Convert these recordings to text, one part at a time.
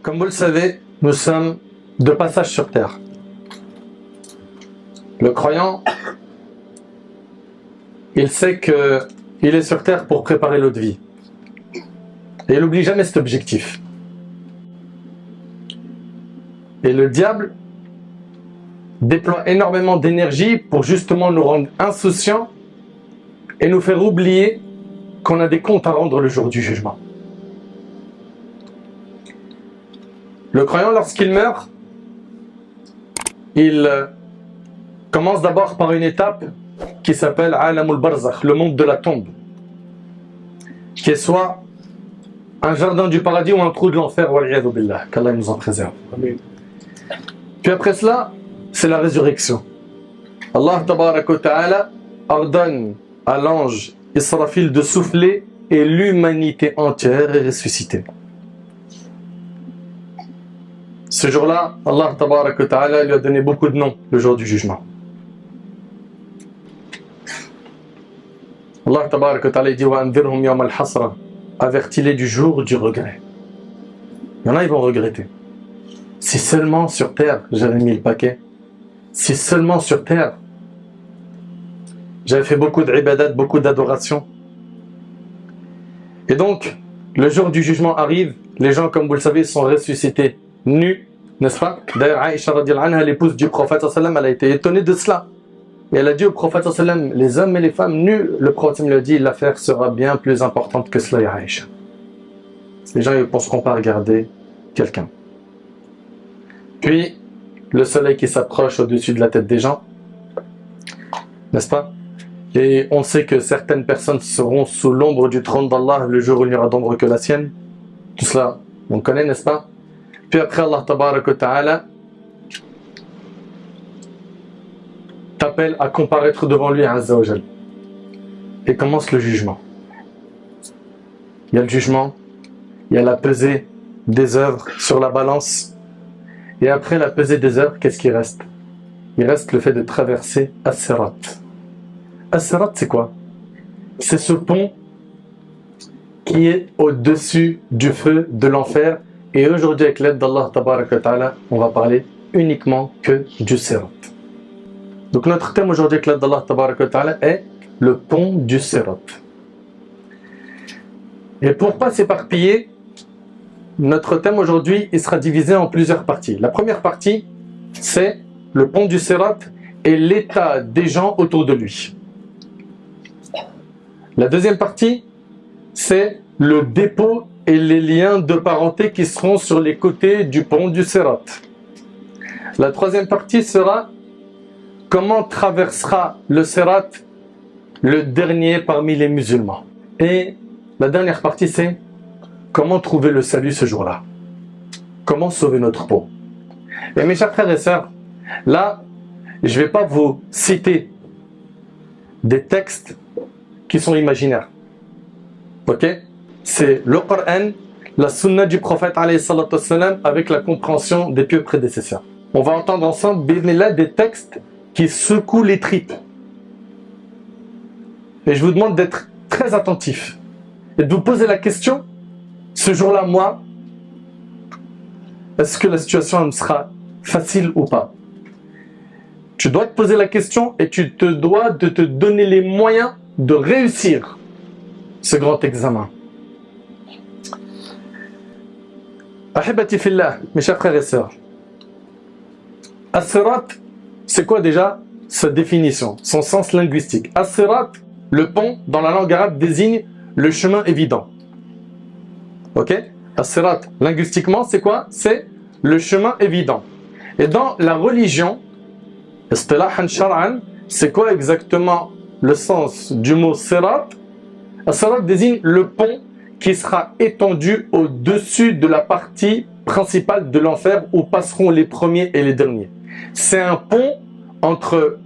Comme vous le savez, nous sommes de passage sur terre. Le croyant, il sait qu'il est sur terre pour préparer l'autre vie. Et il n'oublie jamais cet objectif. Et le diable déploie énormément d'énergie pour justement nous rendre insouciants et nous faire oublier qu'on a des comptes à rendre le jour du jugement. Le croyant, lorsqu'il meurt, il commence d'abord par une étape qui s'appelle Alamul Barzakh, le monde de la tombe, qui est soit un jardin du paradis ou un trou de l'enfer, wal'iyadhu billah, qu'Allah nous en préserve. Puis après cela, c'est la résurrection. Allah tabaraka wa ta'ala ordonne à l'ange Israfil de souffler et l'humanité entière est ressuscitée. Ce jour-là, Allah tabaraka wa ta'ala lui a donné beaucoup de noms, le jour du jugement. Allah tabaraka wa ta'ala dit wa anzirhum yawm al-hasra, avertis-les du jour du regret. Il y en a, ils vont regretter. Si seulement sur terre, j'avais mis le paquet. Si seulement sur terre, j'avais fait beaucoup d'ibadat, beaucoup d'adoration. Et donc, le jour du jugement arrive, les gens, comme vous le savez, sont ressuscités nus, n'est-ce pas? D'ailleurs, Aïcha radiallahu anha, l'épouse du prophète sallam, elle a été étonnée de cela. Et elle a dit au prophète sallam, les hommes et les femmes nus, le prophète lui a dit, l'affaire sera bien plus importante que cela, ya Aïcha. Les gens ne penseront pas regarder quelqu'un. Puis, le soleil qui s'approche au-dessus de la tête des gens, n'est-ce pas? Et on sait que certaines personnes seront sous l'ombre du trône d'Allah le jour où il n'y aura d'ombre que la sienne. Tout cela, on connaît, n'est-ce pas? Puis après, Allah tabaraka wa ta'ala t'appelle à comparaître devant lui, Azza wa Jal. Et commence le jugement. Il y a le jugement, il y a la pesée des œuvres sur la balance. Et après la pesée des œuvres, qu'est-ce qui reste? Il reste le fait de traverser As-Sirat. As-Sirat, c'est quoi? C'est ce pont qui est au-dessus du feu de l'enfer. Et aujourd'hui, avec l'aide d'Allah tabaraka wa ta'ala, on va parler uniquement que du Sirat. Donc notre thème aujourd'hui, avec l'aide d'Allah tabaraka wa ta'ala, est le pont du Sirat. Et pour ne pas s'éparpiller, notre thème aujourd'hui, il sera divisé en plusieurs parties. La première partie, c'est le pont du Sirat et l'état des gens autour de lui. La deuxième partie, c'est le dépôt et les liens de parenté qui seront sur les côtés du pont du Sirat. La troisième partie sera comment traversera le Sirat le dernier parmi les musulmans. Et la dernière partie, c'est comment trouver le salut ce jour-là? Comment sauver notre peau? Et mes chers frères et sœurs, là, je ne vais pas vous citer des textes qui sont imaginaires. Ok? C'est le Coran, la sunna du prophète alayhi salatu wassalam, avec la compréhension des pieux prédécesseurs. On va entendre ensemble, bismillah, des textes qui secouent les tripes. Et je vous demande d'être très attentifs et de vous poser la question, ce jour-là, moi, est-ce que la situation me sera facile ou pas? Tu dois te poser la question et tu te dois de te donner les moyens de réussir ce grand examen. Ahibati fillah, mes chers frères et sœurs. As-Sirat, c'est quoi déjà sa définition, son sens linguistique? As-Sirat, le pont, dans la langue arabe, désigne le chemin évident. Ok? As-Sirat, linguistiquement, c'est quoi? C'est le chemin évident. Et dans la religion, istilahan shar'an, c'est quoi exactement le sens du mot Sirat? As-Sirat désigne le pont qui sera étendu au-dessus de la partie principale de l'enfer où passeront les premiers et les derniers. C'est un pont entre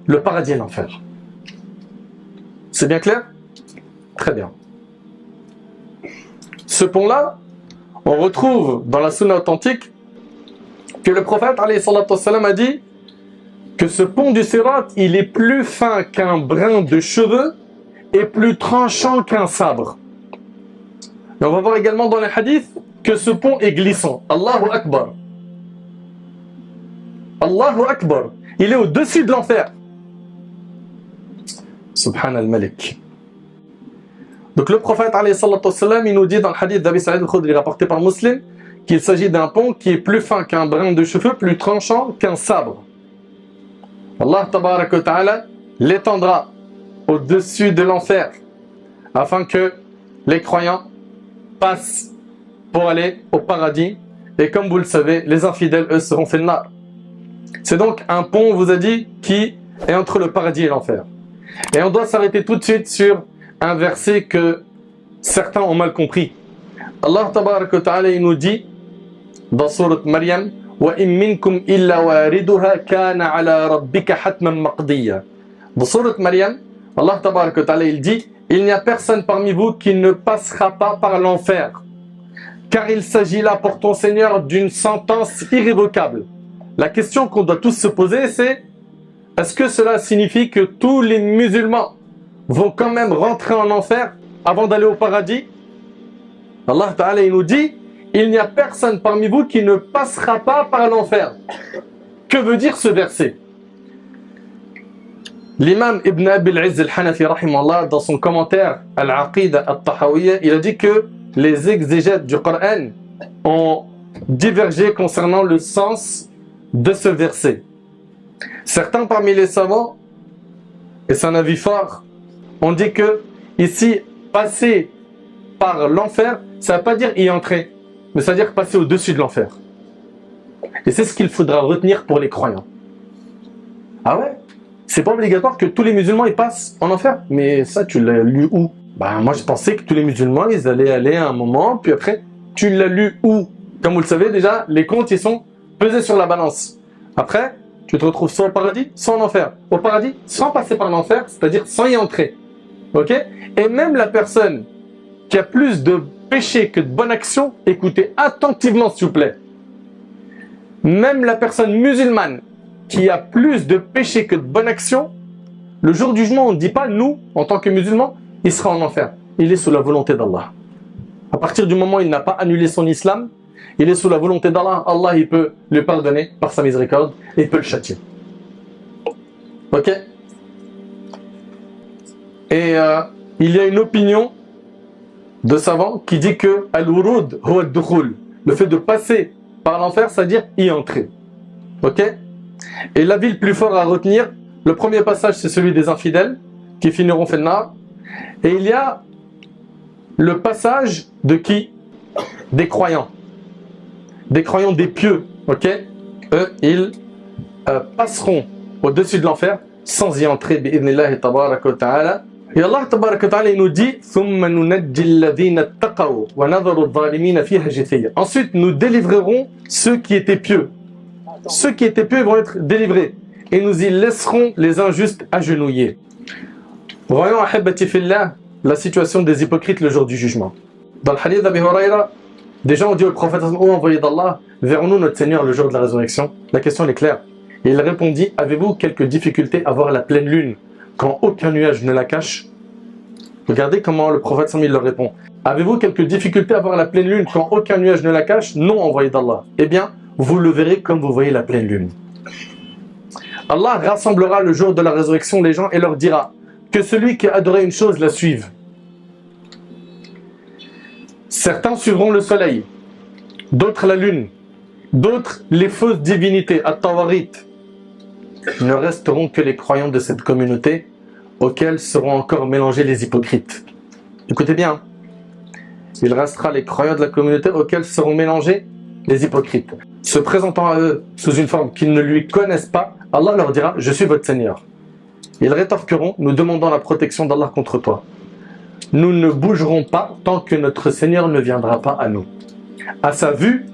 le paradis et l'enfer. C'est bien clair? Très bien. Ce pont-là, on retrouve dans la sunna authentique que le prophète alayhi salatu wassalam a dit que ce pont du Sirat, il est plus fin qu'un brin de cheveux et plus tranchant qu'un sabre. Et on va voir également dans les hadiths que ce pont est glissant. Allahu Akbar. Allahu Akbar. Il est au-dessus de l'enfer. Subhan al-Malik. Donc le prophète alayhi salatu wassalam, il nous dit dans le hadith d'Abi Sa'id al-Khudri rapporté par Muslim qu'il s'agit d'un pont qui est plus fin qu'un brin de cheveux, plus tranchant qu'un sabre. Allah tabaraka wa ta'ala l'étendra au-dessus de l'enfer afin que les croyants passent pour aller au paradis. Et comme vous le savez, les infidèles, eux, seront fil nar. C'est donc un pont, on vous a dit, qui est entre le paradis et l'enfer. Et on doit s'arrêter tout de suite sur un verset que certains ont mal compris. Allah tabaraka wa ta'ala, il nous dit dans sourate Maryam, وَإِن مِّنكُمْ إِلَّا وَارِدُهَا كَانَ عَلَى رَبِّكَ حَتْمًا مَقْضِيًّا. Dans sourate Maryam, Allah tabaraka wa ta'ala, il dit, il n'y a personne parmi vous qui ne passera pas par l'enfer, car il s'agit là pour ton Seigneur d'une sentence irrévocable. La question qu'on doit tous se poser, c'est est-ce que cela signifie que tous les musulmans vont quand même rentrer en enfer avant d'aller au paradis? Allah Ta'ala il nous dit, il n'y a personne parmi vous qui ne passera pas par l'enfer. Que veut dire ce verset? L'imam Ibn Abi al-Izz al-Hanafi rahimahullah, dans son commentaire Al-Aqida al-Tahawiyya, il a dit que les exégètes du Coran ont divergé concernant le sens de ce verset. Certains parmi les savants, et c'est un avis fort, ont dit que ici, passer par l'enfer, ça ne veut pas dire y entrer, mais ça veut dire passer au-dessus de l'enfer. Et c'est ce qu'il faudra retenir pour les croyants. Ah ouais? C'est pas obligatoire que tous les musulmans y passent en enfer. Mais ça, tu l'as lu où? Bah moi je pensais que tous les musulmans, ils allaient aller à un moment, puis après, tu l'as lu où? Comme vous le savez déjà, les comptes, ils sont pesés sur la balance. Après, tu te retrouves soit au paradis, soit en enfer. Au paradis, sans passer par l'enfer, c'est-à-dire sans y entrer. Ok? Et même la personne qui a plus de péché que de bonne action, écoutez attentivement s'il vous plaît. Même la personne musulmane qui a plus de péché que de bonne action, le jour du jugement, on ne dit pas, nous, en tant que musulmans, il sera en enfer. Il est sous la volonté d'Allah. À partir du moment où il n'a pas annulé son islam, il est sous la volonté d'Allah. Allah, il peut le pardonner par sa miséricorde et il peut le châtier. Ok? Et il y a une opinion de savants qui dit que al-wurud huwa ad-dukhul, le fait de passer par l'enfer, c'est-à-dire y entrer. Ok? Et l'avis le plus fort à retenir, le premier passage, c'est celui des infidèles qui finiront fil nar. Et il y a le passage de qui? Des croyants. Des croyants, des pieux. Ok? Eux, ils passeront au-dessus de l'enfer sans y entrer. Bi'idhnillahi tabaraka wa ta'ala. Et Allah tabaraka wa ta'ala, il nous dit ثُمَّ نُنَجِّي الَّذِينَ اتَّقَوْا وَنَذَرُ الظَّالِمِينَ فِيهَا جِثِيًّا. Ensuite, nous délivrer ceux qui étaient pieux. Ceux qui étaient pieux vont être délivrés. Et nous y laisserons les injustes agenouillés. Voyons, ahibati fillah, la situation des hypocrites le jour du jugement. Dans le hadith d'Abi Huraira, des gens ont dit au prophète, ô envoyé d'Allah, verrons-nous notre Seigneur le jour de la résurrection? La question est claire. Et il répondit, avez-vous quelques difficultés à voir la pleine lune quand aucun nuage ne la cache? Regardez comment le prophète il leur répond. Avez-vous quelques difficultés à voir la pleine lune quand aucun nuage ne la cache? Non, envoyé d'Allah. Eh bien, vous le verrez comme vous voyez la pleine lune. Allah rassemblera le jour de la résurrection les gens et leur dira que celui qui a adoré une chose la suive. Certains suivront le soleil, d'autres la lune, d'autres les fausses divinités, at-tawarit. Ne resteront que les croyants de cette communauté auxquels seront encore mélangés les hypocrites. Écoutez bien, il restera les croyants de la communauté auxquels seront mélangés les hypocrites. Se présentant à eux sous une forme qu'ils ne lui connaissent pas, Allah leur dira « Je suis votre Seigneur ». Ils rétorqueront « Nous demandons la protection d'Allah contre toi. Nous ne bougerons pas tant que notre Seigneur ne viendra pas à nous. À sa vue,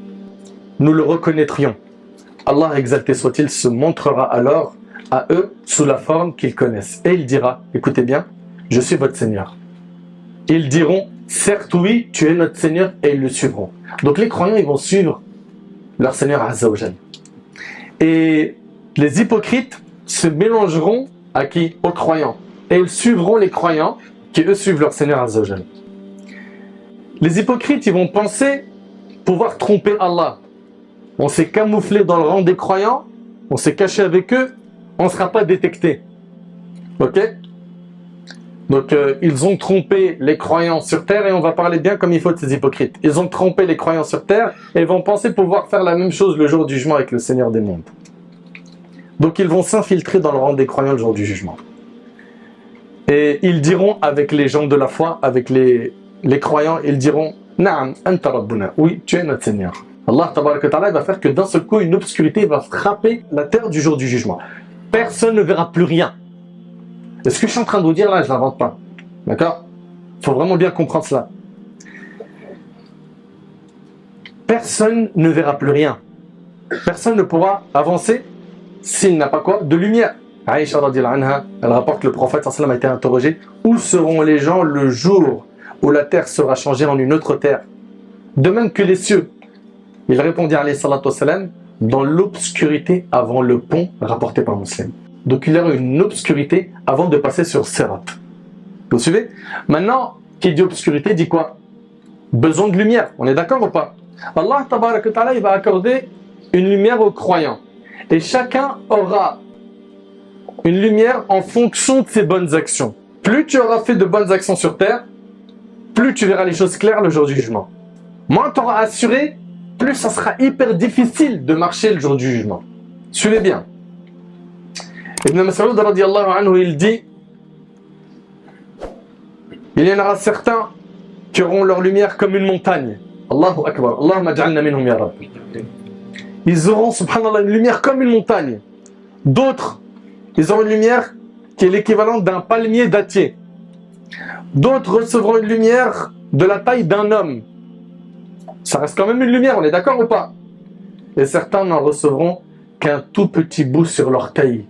nous le reconnaîtrions. Allah exalté soit-il se montrera alors à eux sous la forme qu'ils connaissent. Et il dira « Écoutez bien, je suis votre Seigneur ». Ils diront « Certes oui, tu es notre Seigneur » et ils le suivront. Donc les croyants, ils vont suivre leur Seigneur Azza wa Jal. Et les hypocrites se mélangeront à qui? Aux croyants. Et ils suivront les croyants qui eux suivent leur Seigneur Azza wa Jal. Les hypocrites, ils vont penser pouvoir tromper Allah. On s'est camouflé dans le rang des croyants, on s'est caché avec eux, on ne sera pas détecté. Ok? Donc ils ont trompé les croyants sur terre, et on va parler bien comme il faut de ces hypocrites. Ils ont trompé les croyants sur terre et vont penser pouvoir faire la même chose le jour du jugement avec le Seigneur des mondes. Donc ils vont s'infiltrer dans le rang des croyants le jour du jugement. Et ils diront avec les gens de la foi, avec les croyants, ils diront « Na'am, anta rabbuna » oui, tu es notre Seigneur. Allah tabaraka ta'ala va faire que d'un seul coup, une obscurité va frapper la terre du jour du jugement. Personne ne verra plus rien. Et ce que je suis en train de vous dire là, je ne l'invente pas. D'accord? Il faut vraiment bien comprendre cela. Personne ne verra plus rien. Personne ne pourra avancer s'il n'a pas quoi? De lumière. Aïcha radiyallahu anha, elle rapporte que le prophète sallallahu alayhi wa sallam a été interrogé: où seront les gens le jour où la terre sera changée en une autre terre? De même que les cieux. Il répondit alayhi salatu wa sallam: dans l'obscurité avant le pont, rapporté par Muslim. Donc il y aura une obscurité avant de passer sur Sirat. Vous suivez? Maintenant, qui dit obscurité dit quoi? Besoin de lumière. On est d'accord ou pas? Allah tabaraka ta'ala, il va accorder une lumière aux croyants. Et chacun aura une lumière en fonction de ses bonnes actions. Plus tu auras fait de bonnes actions sur terre, plus tu verras les choses claires le jour du jugement. Moins tu auras assuré, plus ça sera hyper difficile de marcher le jour du jugement. Suivez bien. Ibn Mas'ud radiyallahu anhu, il dit: il y en aura certains qui auront leur lumière comme une montagne. Allahu Akbar. Allahumma ja'alna minhum ya Rabbi. Ils auront, subhanallah, une lumière comme une montagne. D'autres, ils auront une lumière qui est l'équivalent d'un palmier dattier. D'autres recevront une lumière de la taille d'un homme. Ça reste quand même une lumière, on est d'accord ou pas? Et certains n'en recevront qu'un tout petit bout sur l'orteil.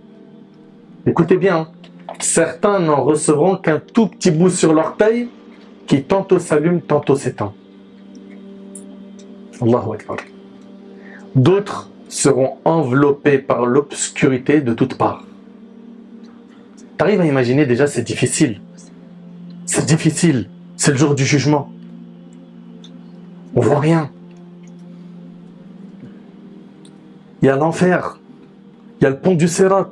Écoutez bien, hein. Certains n'en recevront qu'un tout petit bout sur l'orteil qui tantôt s'allume, tantôt s'éteint. Allahu Akbar. D'autres seront enveloppés par l'obscurité de toutes parts. T'arrives à imaginer déjà, c'est difficile. C'est difficile. C'est le jour du jugement. On voit rien. Il y a l'enfer. Il y a le pont du Sirat.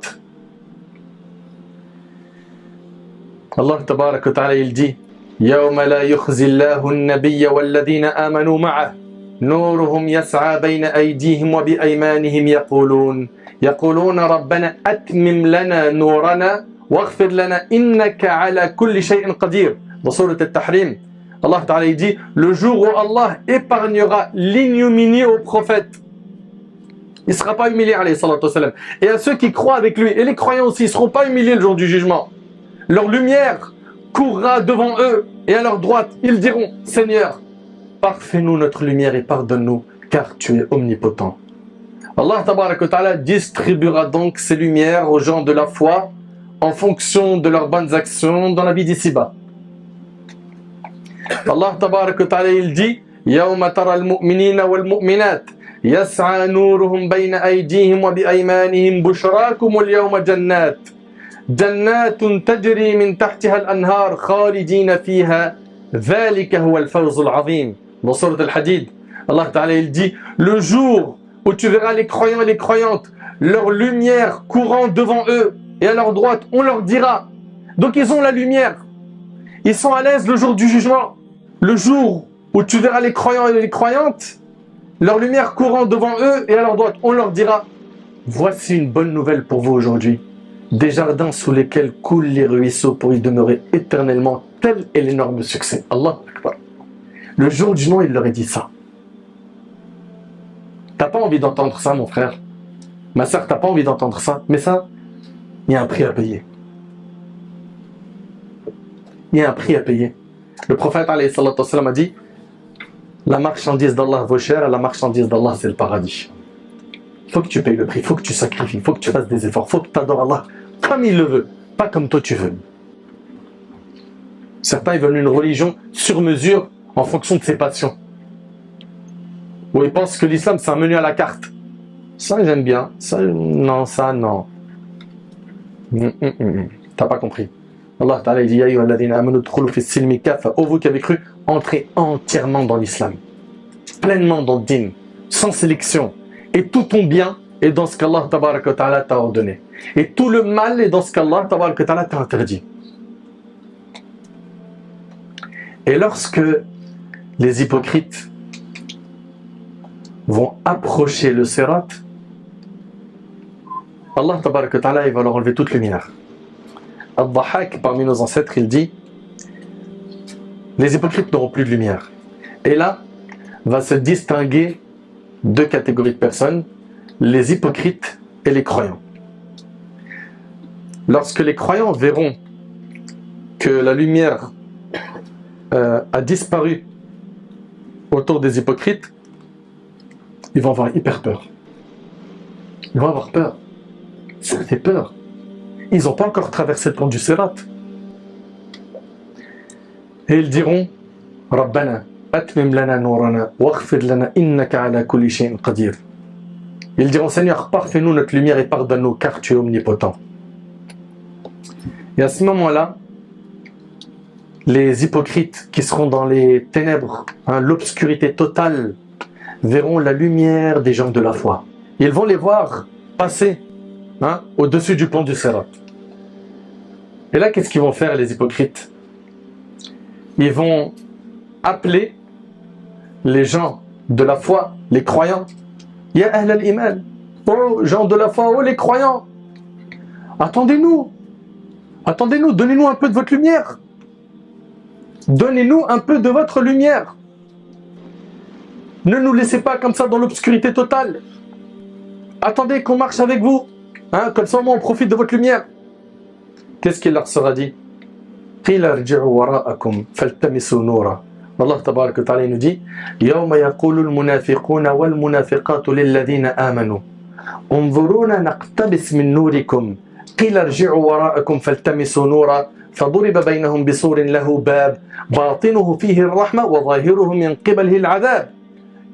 Allah tabaraka wa ta'ala, il dit: Yawma la yukhzillahu an-nabiyya walladhina amanu ma'ah نورهم يسعى بين أيديهم وبأيمانهم يقولون ربنا أتمم لنا نورنا واغفر لنا إنك على كل شيء قدير. Dans Sourate At-Tahrim, Allah Ta'ala dit: le jour où Allah épargnera l'ignominie au prophète, il ne sera pas humilié, alayhi salatu wassalam, et à ceux qui croient avec lui, et les croyants aussi, ils ne seront pas humiliés le jour du jugement. Leur lumière courra devant eux, et à leur droite, ils diront: Seigneur, parfais-nous notre lumière et pardonne-nous, car tu es omnipotent. Allah tabaraka wa ta'ala distribuera donc ses lumières aux gens de la foi en fonction de leurs bonnes actions dans la vie d'ici-bas. Allah tabaraka wa ta'ala, il dit: Yawma tara al-mu'minina wal-mu'minat yas'a nuruhum bayna aydihim wa bi'aymanihim bushrakum al-yawma jannat jannatun tajri min tahtiha al-anhar khalidina fiha dhalika huwa al-fawz al-'azim. Dans Sourate Al-Hadid, Allah Ta'ala, il dit: le jour où tu verras les croyants et les croyantes, leur lumière courant devant eux, et à leur droite, on leur dira. Donc ils ont la lumière. Ils sont à l'aise le jour du jugement. Le jour où tu verras les croyants et les croyantes, leur lumière courant devant eux, et à leur droite, on leur dira: voici une bonne nouvelle pour vous aujourd'hui. Des jardins sous lesquels coulent les ruisseaux pour y demeurer éternellement. Tel est l'énorme succès. Allah Akbar. Le jour du jugement, il leur a dit ça. T'as pas envie d'entendre ça, mon frère? Ma soeur, t'as pas envie d'entendre ça? Mais ça, il y a un prix à payer. Il y a un prix à payer. Le prophète alayhi salatu wassalam a dit: la marchandise d'Allah vaut cher, et la marchandise d'Allah, c'est le paradis. Il faut que tu payes le prix, il faut que tu sacrifies, il faut que tu fasses des efforts, il faut que tu adores Allah comme il le veut, pas comme toi tu veux. Certains, ils veulent une religion sur mesure en fonction de ses passions. Ou ils pensent que l'islam, c'est un menu à la carte. Ça, j'aime bien. Ça, non, ça, non. T'as pas compris. Allah Ta'ala dit: Ya ayyuhalladhina amanu udkhulu fis silmi kaffa. Oh, vous qui avez cru, entrez entièrement dans l'islam. pleinement dans le din, sans sélection. Et tout ton bien est dans ce qu'Allah tabaraka wa ta'ala t'a ordonné. Et tout le mal est dans ce qu'Allah tabaraka wa ta'ala t'a interdit. Et lorsque les hypocrites vont approcher le sirat, Allah tabaraka wa ta'ala, il va leur enlever toute lumière. Al-Dhahak, parmi nos ancêtres, il dit: les hypocrites n'auront plus de lumière. Et là, va se distinguer deux catégories de personnes, les hypocrites et les croyants. Lorsque les croyants verront que la lumière a disparu autour des hypocrites, ils vont avoir hyper peur. Ils vont avoir peur. Ça fait peur. Ils n'ont pas encore traversé le pont du Sirat. Et ils diront: Rabbana, atmim lana nourana, waghfir lana innaka ala kulli shay'in qadir. Ils diront: Seigneur, parfais-nous notre lumière et pardonne-nous, car tu es omnipotent. Et à ce moment-là, les hypocrites qui seront dans les ténèbres, l'obscurité totale, verront la lumière des gens de la foi. Ils vont les voir passer au-dessus du pont du Sirat. Et là, qu'est-ce qu'ils vont faire, les hypocrites? Ils vont appeler les gens de la foi, les croyants: Ya ahl al-iman, oh gens de la foi, oh les croyants, attendez-nous, donnez-nous un peu de votre lumière. Donnez-nous un peu de votre lumière. Ne nous laissez pas comme ça dans l'obscurité totale. Attendez qu'on marche avec vous. Comme ça, on profite de votre lumière. Qu'est-ce qu'il leur sera dit? Allah tabaraka wa ta'ala nous dit: Yawma yaqulu al-munafiquna wal-munafiqatu lil-ladhina amanu unzuruna naqtabis min nurikum qila irji'u wara'akum faltamisu nura فضرب بينهم بسور له باب باطنه فيه الرحمة وظاهره من قبله العذاب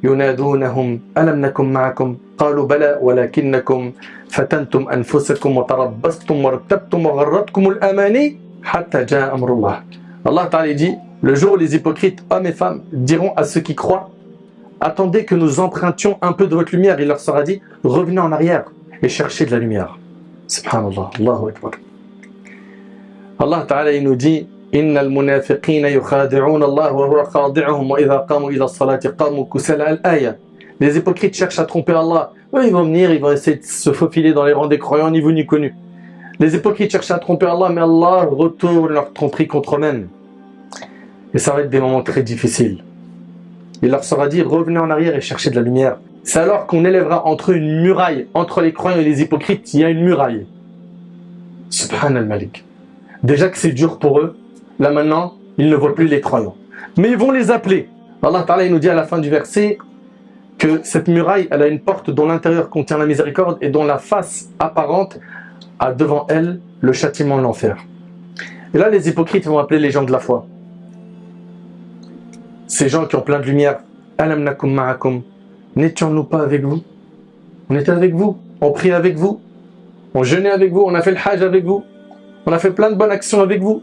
ينادونهم ألم نكن معكم قالوا بلى ولكنكم فتنتم أنفسكم وتربصتم وارتبتم وغرتكم الأماني حتى جاء أمر الله. Allah Ta'ala dit: le jour où les hypocrites, hommes et femmes, diront à ceux qui croient: attendez que nous empruntions un peu de votre lumière. Il leur sera dit: revenez en arrière et cherchez de la lumière. Subhanallah, Allahu Akbar. Allah Ta'ala, il nous dit: Innal munafiqina yukhadi'una Allah wa huwa khadi'uhum wa idha qamu ila as-salati qamu kusala al-aya. Les hypocrites cherchent à tromper Allah. Ils vont venir, ils vont essayer de se faufiler dans les rangs des croyants, ni vu ni connu. Les hypocrites cherchent à tromper Allah, mais Allah retourne leur tromperie contre eux-mêmes. Et ça va être des moments très difficiles. Il leur sera dit: revenez en arrière et cherchez de la lumière. C'est alors qu'on élèvera entre eux une muraille. Entre les croyants et les hypocrites, il y a une muraille. Subhan al-Malik. Déjà que c'est dur pour eux, là maintenant, ils ne voient plus les croyants. Mais ils vont les appeler. Allah Ta'ala, il nous dit à la fin du verset que cette muraille, elle a une porte dont l'intérieur contient la miséricorde et dont la face apparente a devant elle le châtiment de l'enfer. Et là, les hypocrites vont appeler les gens de la foi. Ces gens qui ont plein de lumière. Alam nakum ma'akum. N'étions-nous pas avec vous? On était avec vous, on priait avec vous, on jeûnait avec vous, on a fait le hajj avec vous. On a fait plein de bonnes actions avec vous.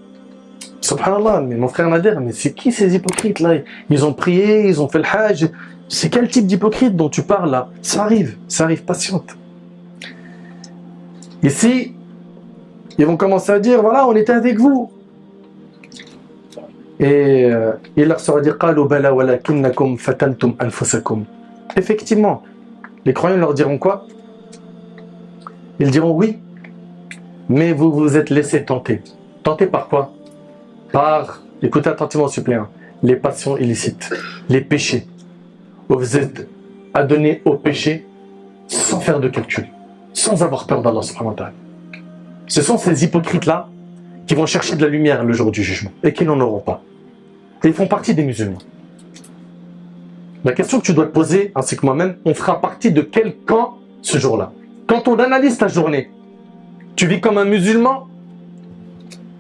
Subhanallah, mais mon frère Nader, mais c'est qui ces hypocrites là? Ils ont prié, ils ont fait le hajj. C'est quel type d'hypocrite dont tu parles là? Ça arrive, patiente. Ici, ils vont commencer à dire: voilà, on était avec vous. Et il leur sera dit: qalu bala walakinnakum fatantum anfusakum. Effectivement, les croyants leur diront quoi? Ils diront: oui, mais vous vous êtes laissé tenter. Tenter par quoi? Par, écoutez attentivement suppléant, les passions illicites, les péchés. Vous êtes adonnés au péché sans faire de calcul, sans avoir peur d'Allah subhanahu wa ta'ala. Ce sont ces hypocrites-là qui vont chercher de la lumière le jour du jugement et qui n'en auront pas. Et ils font partie des musulmans. La question que tu dois te poser, ainsi que moi-même, on fera partie de quel camp ce jour-là? Quand on analyse ta journée, tu vis comme un musulman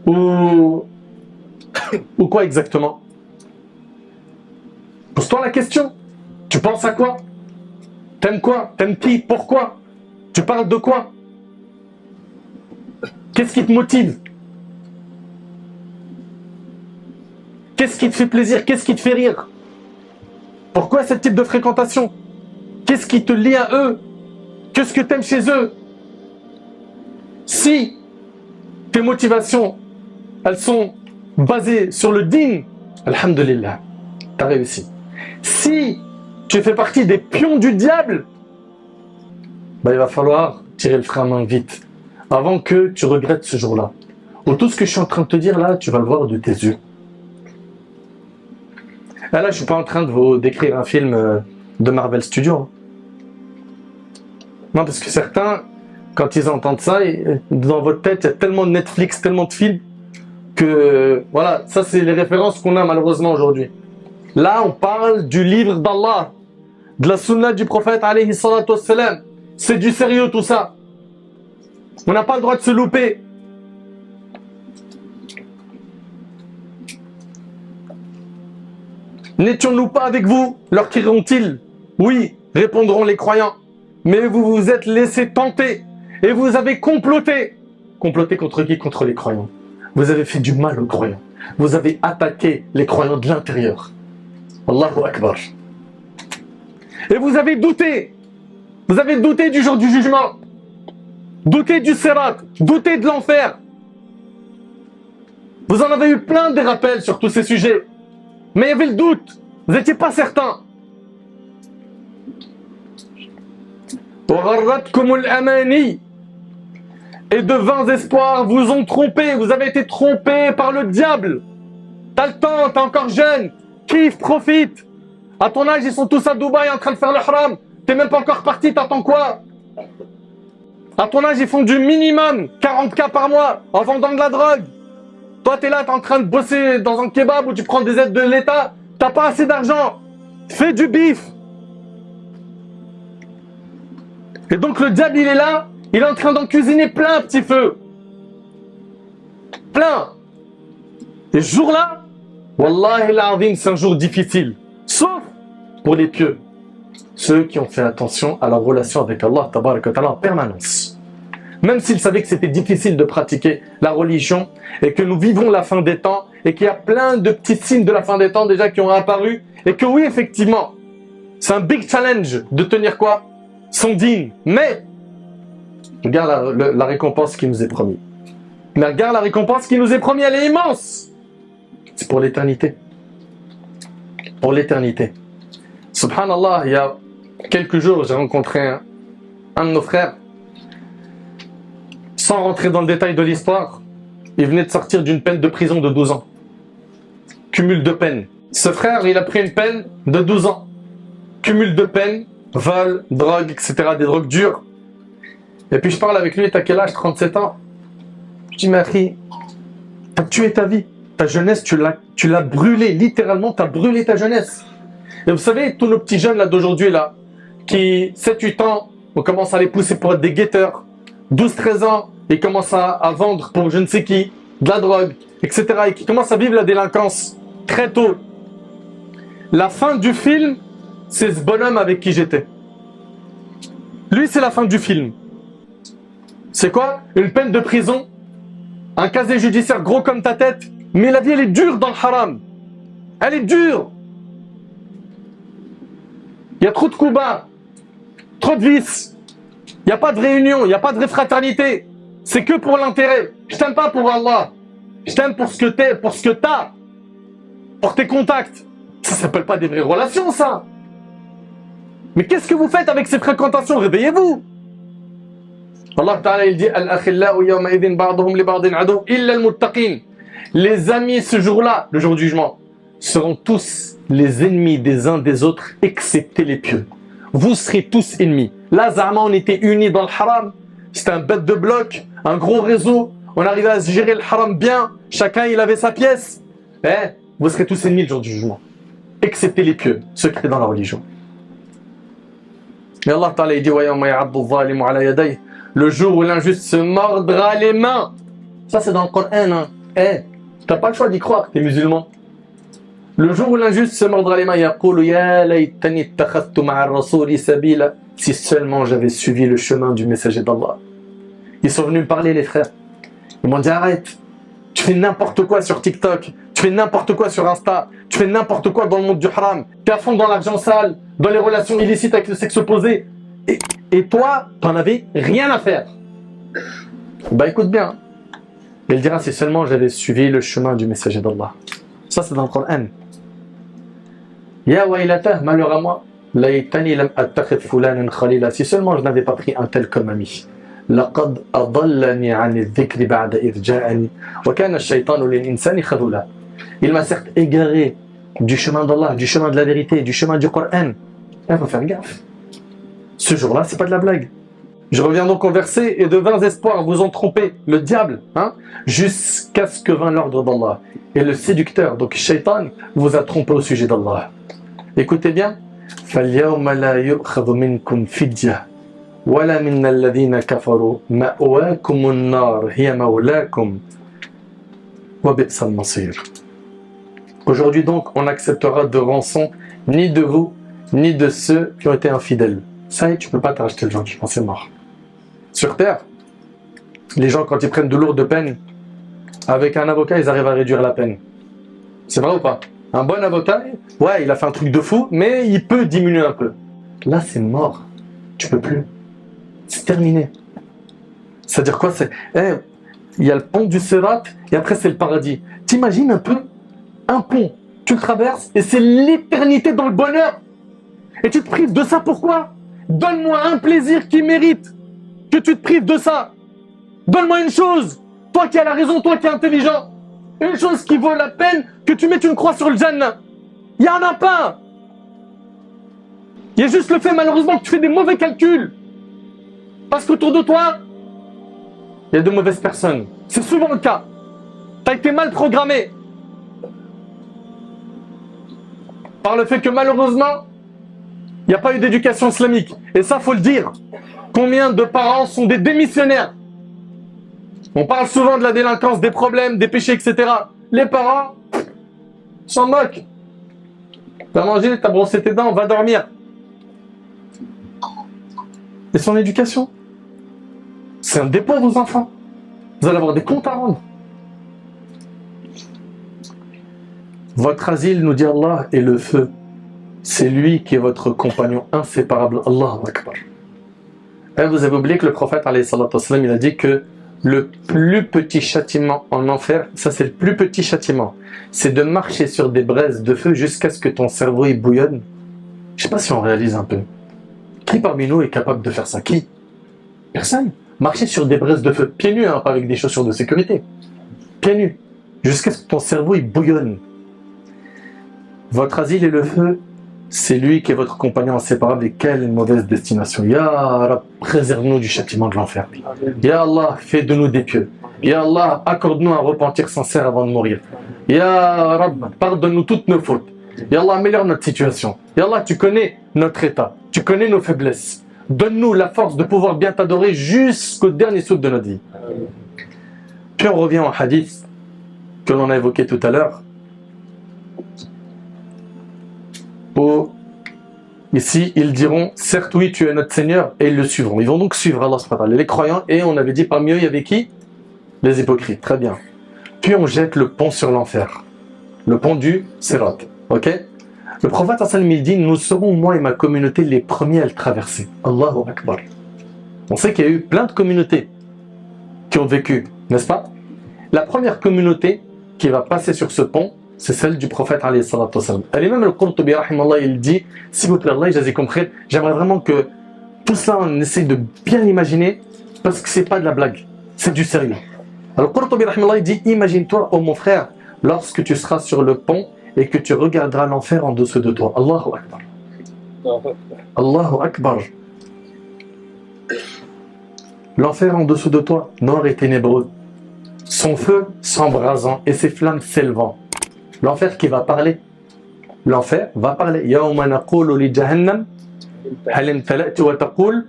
ou quoi exactement? Pose-toi la question. Tu penses à quoi? T'aimes quoi? T'aimes qui? Pourquoi? Tu parles de quoi? Qu'est-ce qui te motive? Qu'est-ce qui te fait plaisir? Qu'est-ce qui te fait rire? Pourquoi ce type de fréquentation? Qu'est-ce qui te lie à eux? Qu'est-ce que tu aimes chez eux? Si tes motivations, elles sont basées sur le din, alhamdulillah, tu as réussi. Si tu fais partie des pions du diable, il va falloir tirer le frein à main vite, avant que tu regrettes ce jour-là. Ou tout ce que je suis en train de te dire là, tu vas le voir de tes yeux. Et là, je ne suis pas en train de vous décrire un film de Marvel Studios. Non, parce que certains, quand ils entendent ça, dans votre tête, il y a tellement de Netflix, tellement de films, que voilà, ça c'est les références qu'on a malheureusement aujourd'hui. Là, on parle du livre d'Allah, de la sunna du prophète, alayhi salatu wassalam. C'est du sérieux tout ça. On n'a pas le droit de se louper. N'étions-nous pas avec vous? Leur crieront-ils? Oui, répondront les croyants. Mais vous vous êtes laissé tenter et vous avez comploté. Comploté contre qui? Contre les croyants. Vous avez fait du mal aux croyants. Vous avez attaqué les croyants de l'intérieur. Allahu Akbar. Et vous avez douté. Vous avez douté du jour du jugement. Douté du Sirat. Douté de l'enfer. Vous en avez eu plein des rappels sur tous ces sujets. Mais il y avait le doute. Vous n'étiez pas certain. Et de vains espoirs vous ont trompé. Vous avez été trompé par le diable. T'as le temps, t'es encore jeune. Kiffe, profite. À ton âge, ils sont tous à Dubaï en train de faire le haram. T'es même pas encore parti, t'attends quoi? À ton âge, ils font du minimum 40K par mois en vendant de la drogue. Toi, t'es là, t'es en train de bosser dans un kebab où tu prends des aides de l'État. T'as pas assez d'argent. Fais du bif. Et donc le diable, il est là. Il est en train d'en cuisiner plein, petit feu. Plein. Et ce jour-là, Wallahi al-azim, c'est un jour difficile. Sauf pour les pieux. Ceux qui ont fait attention à leur relation avec Allah tabarak wa ta'ala en permanence. Même s'ils savaient que c'était difficile de pratiquer la religion et que nous vivons la fin des temps et qu'il y a plein de petits signes de la fin des temps déjà qui ont apparu et que oui, effectivement, c'est un big challenge de tenir quoi? Son digne. Mais, regarde la récompense qui nous est promise. Mais regarde la récompense qui nous est promise, elle est immense. C'est pour l'éternité. Pour l'éternité. Subhanallah, il y a quelques jours, j'ai rencontré un de nos frères. Sans rentrer dans le détail de l'histoire, il venait de sortir d'une peine de prison de 12 ans. Cumul de peine. Ce frère, il a pris une peine de 12 ans. Cumul de peine, vol, drogue, etc. Des drogues dures. Et puis je parle avec lui, t'as quel âge? 37 ans. Je dis, mais Akhi, t'as tué ta vie. Ta jeunesse, tu l'as brûlée. Littéralement, t'as brûlé ta jeunesse. Et vous savez, tous nos petits jeunes là d'aujourd'hui, là, qui, 7-8 ans, on commence à les pousser pour être des guetteurs. 12-13 ans, ils commencent à vendre pour je ne sais qui, de la drogue, etc. Et qui commencent à vivre la délinquance très tôt. La fin du film, c'est ce bonhomme avec qui j'étais. Lui, c'est la fin du film. C'est quoi? Une peine de prison, un casier judiciaire gros comme ta tête, mais la vie, elle est dure dans le haram. Elle est dure. Il y a trop de coups bas, trop de vices. Il n'y a pas de réunion, il n'y a pas de fraternité. C'est que pour l'intérêt. Je t'aime pas pour Allah. Je t'aime pour ce que t'es, pour ce que t'as. Pour tes contacts. Ça s'appelle pas des vraies relations, ça. Mais qu'est-ce que vous faites avec ces fréquentations? Réveillez-vous. Allah Ta'ala, il dit Al-akhillahu yawma idhin ba'duhum li ba'din adu illa al-muttaqin. Les amis ce jour-là, le jour du jugement, seront tous les ennemis des uns des autres, excepté les pieux. Vous serez tous ennemis. Là, Zama, on était unis dans le haram. C'était un bête de bloc, un gros réseau. On arrivait à se gérer le haram bien. Chacun, il avait sa pièce. Vous serez tous ennemis le jour du jugement. Excepté les pieux, ceux qui sont dans la religion. Et Allah Ta'ala, il dit le jour où l'injuste se mordra les mains. Ça, c'est dans le Coran. T'as pas le choix d'y croire, t'es musulman. Le jour où l'injuste se mordra les mains, si seulement j'avais suivi le chemin du messager d'Allah. Ils sont venus me parler, les frères. Ils m'ont dit, arrête, tu fais n'importe quoi sur TikTok, tu fais n'importe quoi sur Insta, tu fais n'importe quoi dans le monde du haram, tu es à fond dans l'argent sale, dans les relations illicites avec le sexe opposé, et toi, t'en avais rien à faire. Bah écoute bien, il dira si seulement j'avais suivi le chemin du messager d'Allah. Ça c'est dans le Coran. Ya waylata, malheur à moi, laïtani lam attakhid fulanan khalila, si seulement je n'avais pas pris un tel comme ami. Laqad adallani 'ani adh-dhikri ba'da idh ja'ani wa kana ash-shaytanu lil-insani khadula. Il m'a certes égaré du chemin d'Allah, du chemin de la vérité, du chemin du Coran. Il faut faire gaffe. Ce jour-là, c'est pas de la blague. Je reviens donc au verset, et de vains espoirs vous ont trompé, le diable, jusqu'à ce que vint l'ordre d'Allah. Et le séducteur, donc Shaitan, vous a trompé au sujet d'Allah. Écoutez bien. فَالْيَوْمَ لَا يُؤْخَذُ مِنْكُمْ فِدْيَةٌ وَلَا مِنَّ الَّذِينَ كَفَرُوا مَأْوَاكُمُ النَّارُ هِيَ مَوْلَاكُمْ وَبِئْسَ الْمَصِيرُ. Aujourd'hui donc, on n'acceptera de rançon ni de vous, ni de ceux qui ont été infidèles. Ça y est, tu ne peux pas te racheter le jugement, c'est mort. Sur terre, les gens, quand ils prennent de lourdes peines, avec un avocat, ils arrivent à réduire la peine. C'est vrai ou pas? Un bon avocat, ouais, il a fait un truc de fou, mais il peut diminuer un peu. Là, c'est mort. Tu peux plus. C'est terminé. C'est-à-dire quoi? Il y a le pont du Sirat, et après, c'est le paradis. T'imagines un peu un pont, tu le traverses, et c'est l'éternité dans le bonheur. Et tu te prives de ça, pourquoi? Donne-moi un plaisir qui mérite que tu te prives de ça. Donne-moi une chose, toi qui as la raison, toi qui es intelligent. Une chose qui vaut la peine que tu mettes une croix sur le Jannah. Il n'y en a pas. Il y a juste le fait malheureusement que tu fais des mauvais calculs. Parce qu'autour de toi, il y a de mauvaises personnes. C'est souvent le cas. Tu as été mal programmé. Par le fait que malheureusement, il n'y a pas eu d'éducation islamique. Et ça, faut le dire. Combien de parents sont des démissionnaires? On parle souvent de la délinquance, des problèmes, des péchés, etc. Les parents s'en moquent. T'as mangé, t'as brossé tes dents, on va dormir. Et son éducation? C'est un dépôt, vos enfants. Vous allez avoir des comptes à rendre. Votre asile, nous dit Allah, est le feu. C'est lui qui est votre compagnon inséparable. Allahu Akbar. Et vous avez oublié que le prophète, alayhi salatu wassalam, il a dit que le plus petit châtiment en enfer, ça c'est le plus petit châtiment, c'est de marcher sur des braises de feu jusqu'à ce que ton cerveau y bouillonne. Je sais pas si on réalise un peu. Qui parmi nous est capable de faire ça? Qui? Personne. Marcher sur des braises de feu, pieds nus, pas avec des chaussures de sécurité. Pieds nus, jusqu'à ce que ton cerveau y bouillonne. Votre asile est le feu, c'est lui qui est votre compagnon inséparable, et quelle mauvaise destination. Ya Rab, préserve-nous du châtiment de l'enfer. Ya Allah, fais de nous des pieux. Ya Allah, accorde-nous un repentir sincère avant de mourir. Ya Rab, pardonne-nous toutes nos fautes. Ya Allah, améliore notre situation. Ya Allah, tu connais notre état, tu connais nos faiblesses. Donne-nous la force de pouvoir bien t'adorer jusqu'au dernier souffle de notre vie. Puis on revient au hadith que l'on a évoqué tout à l'heure. Ici, ils diront, certes oui, tu es notre Seigneur, et ils le suivront. Ils vont donc suivre Allah subhanahu wa ta'ala, les croyants, et on avait dit parmi eux, il y avait qui? Les hypocrites, très bien. Puis on jette le pont sur l'enfer, le pont du Sirat, ok? Le prophète sallallahu il dit, nous serons, moi et ma communauté, les premiers à le traverser. Allahu Akbar. On sait qu'il y a eu plein de communautés qui ont vécu, n'est-ce pas? La première communauté qui va passer sur ce pont, c'est celle du prophète alayhi salatu wassalam. L'imam al-Qurtubi rahimallah, il dit, s'il vous plaît, Allah jazikum khair, j'aimerais vraiment que tout ça on essaie de bien l'imaginer, parce que c'est pas de la blague, c'est du sérieux. Al-Qurtubi rahimallah, il dit, imagine-toi, oh mon frère, lorsque tu seras sur le pont et que tu regarderas l'enfer en dessous de toi. Allahu Akbar. Allahu Akbar. L'enfer en dessous de toi, noir et ténébreux, son feu s'embrasant et ses flammes s'élevant. L'enfer qui va parler. L'enfer va parler. Yawma naqulu li jahannam hal imtala'ti wa taqul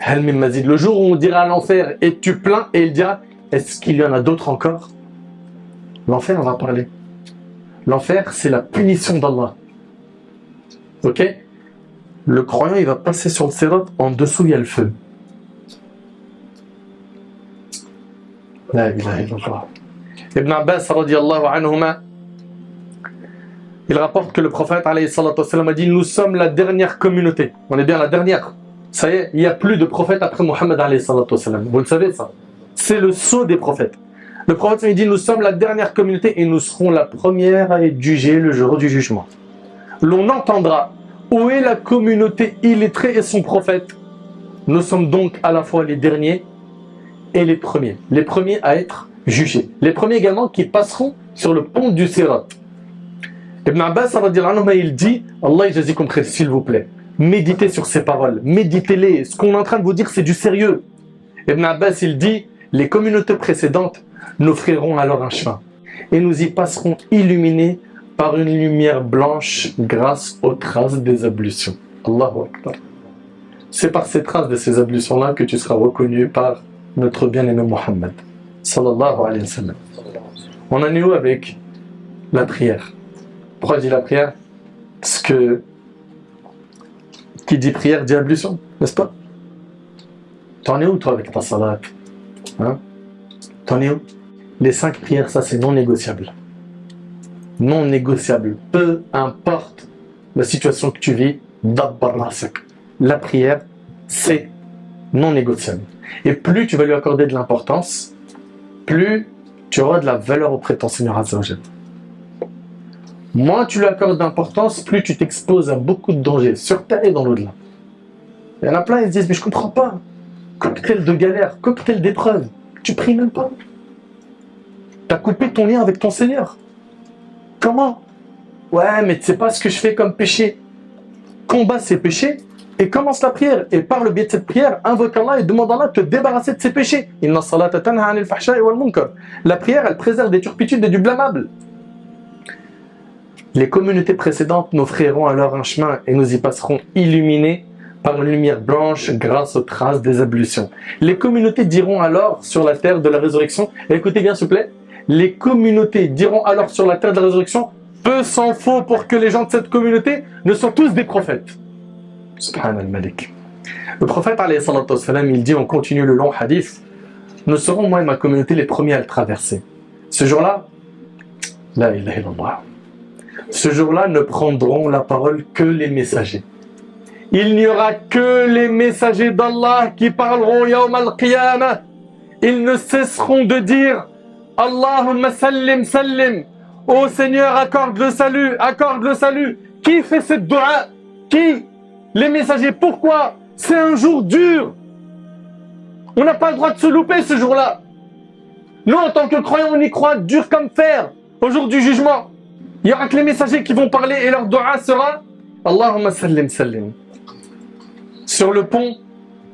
hal min mazid. Le jour où on dira à l'enfer et tu plains, et il dira, est-ce qu'il y en a d'autres encore? L'enfer va parler. L'enfer, c'est la punition d'Allah. Ok? Le croyant, il va passer sur le sirat, en dessous il y a le feu. La ilaha illallah. Ibn Abbas radiyallahu anhuma, Il rapporte que le prophète alayhi salatu wassalam, a dit: nous sommes la dernière communauté. On est bien la dernière. Ça y est, il n'y a plus de prophète après Mohammed alayhi salatu wassalam. Vous le savez ça? C'est le sceau des prophètes. Le prophète il dit: nous sommes la dernière communauté et nous serons la première à être jugée le jour du jugement. L'on entendra où est la communauté illettrée et son prophète. Nous sommes donc à la fois les derniers et les premiers à être jugés. Les premiers également qui passeront sur le pont du Sirat. Ibn Abbas radiyallahu anhu, il dit: Allah yajazikum khair, s'il vous plaît, méditez sur ces paroles, méditez-les. Ce qu'on est en train de vous dire, c'est du sérieux. Ibn Abbas, il dit: les communautés précédentes nous offriront alors un chemin et nous y passerons illuminés par une lumière blanche grâce aux traces des ablutions. Allahu Akbar. C'est par ces traces de ces ablutions-là que tu seras reconnu par notre bien-aimé Mohammed sallallahu alayhi wa sallam. On en est où avec la prière? Pourquoi je dis la prière? Parce que qui dit prière dit ablution, n'est-ce pas? T'en es où toi avec ta salat? Hein? T'en es où? Les 5 prières, ça c'est non négociable. Non négociable. Peu importe la situation que tu vis, la prière, c'est non négociable. Et plus tu vas lui accorder de l'importance, plus tu auras de la valeur auprès de ton Seigneur Azza wa Jal. Moins tu lui accordes d'importance, plus tu t'exposes à beaucoup de dangers, sur terre et dans l'au-delà. Il y en a plein, ils se disent: mais je comprends pas. Cocktail de galère, cocktail d'épreuve. Tu pries même pas. Tu as coupé ton lien avec ton Seigneur. Comment? Ouais, mais tu sais pas ce que je fais comme péché. Combat ces péchés et commence la prière. Et par le biais de cette prière, invoque Allah et demande à Allah de te débarrasser de ses péchés. Inna salata tanha anil fahsha'i wal munkar. La prière, elle préserve des turpitudes et du blâmable. Les communautés précédentes nous offriront alors un chemin et nous y passerons illuminés par une lumière blanche grâce aux traces des ablutions. Les communautés diront alors sur la terre de la résurrection, et écoutez bien s'il vous plaît, les communautés diront alors sur la terre de la résurrection: peu s'en faut pour que les gens de cette communauté ne soient tous des prophètes. Subhanal Malik. Le prophète alayhi salatu wassalam, il dit, on continue le long hadith: nous serons moi et ma communauté les premiers à le traverser. Ce jour-là, la ilaha illallah. Ce jour-là ne prendront la parole que les messagers. Il n'y aura que les messagers d'Allah qui parleront yawm al-qiyamah. Ils ne cesseront de dire: Allahumma sallim sallim. Ô Seigneur, accorde le salut, accorde le salut. Qui fait cette dua? Qui? Les messagers. Pourquoi? C'est un jour dur. On n'a pas le droit de se louper ce jour-là. Nous, en tant que croyants, on y croit dur comme fer. Au jour du jugement, il n'y aura que les messagers qui vont parler et leur dua sera: Allahumma sallim sallim. Sur le pont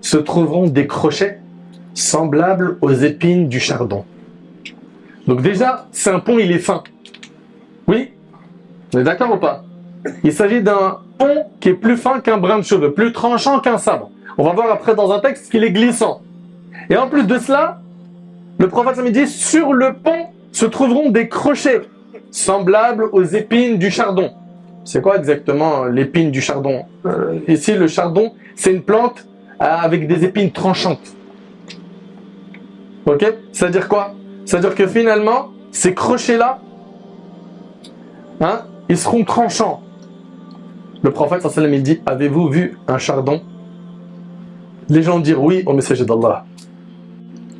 se trouveront des crochets semblables aux épines du chardon. Donc déjà, c'est un pont, il est fin. Oui? On est d'accord ou pas? Il s'agit d'un pont qui est plus fin qu'un brin de cheveux, plus tranchant qu'un sabre. On va voir après dans un texte qu'il est glissant. Et en plus de cela, le prophète me dit: sur le pont se trouveront des crochets semblables aux épines du chardon. C'est quoi exactement l'épine du chardon? Ici, le chardon, c'est une plante avec des épines tranchantes. Ok? C'est-à-dire quoi? C'est-à-dire que finalement, ces crochets-là, hein, ils seront tranchants. Le prophète sallallahu alayhi wa sallam, il dit: avez-vous vu un chardon? Les gens dirent oui au messager d'Allah.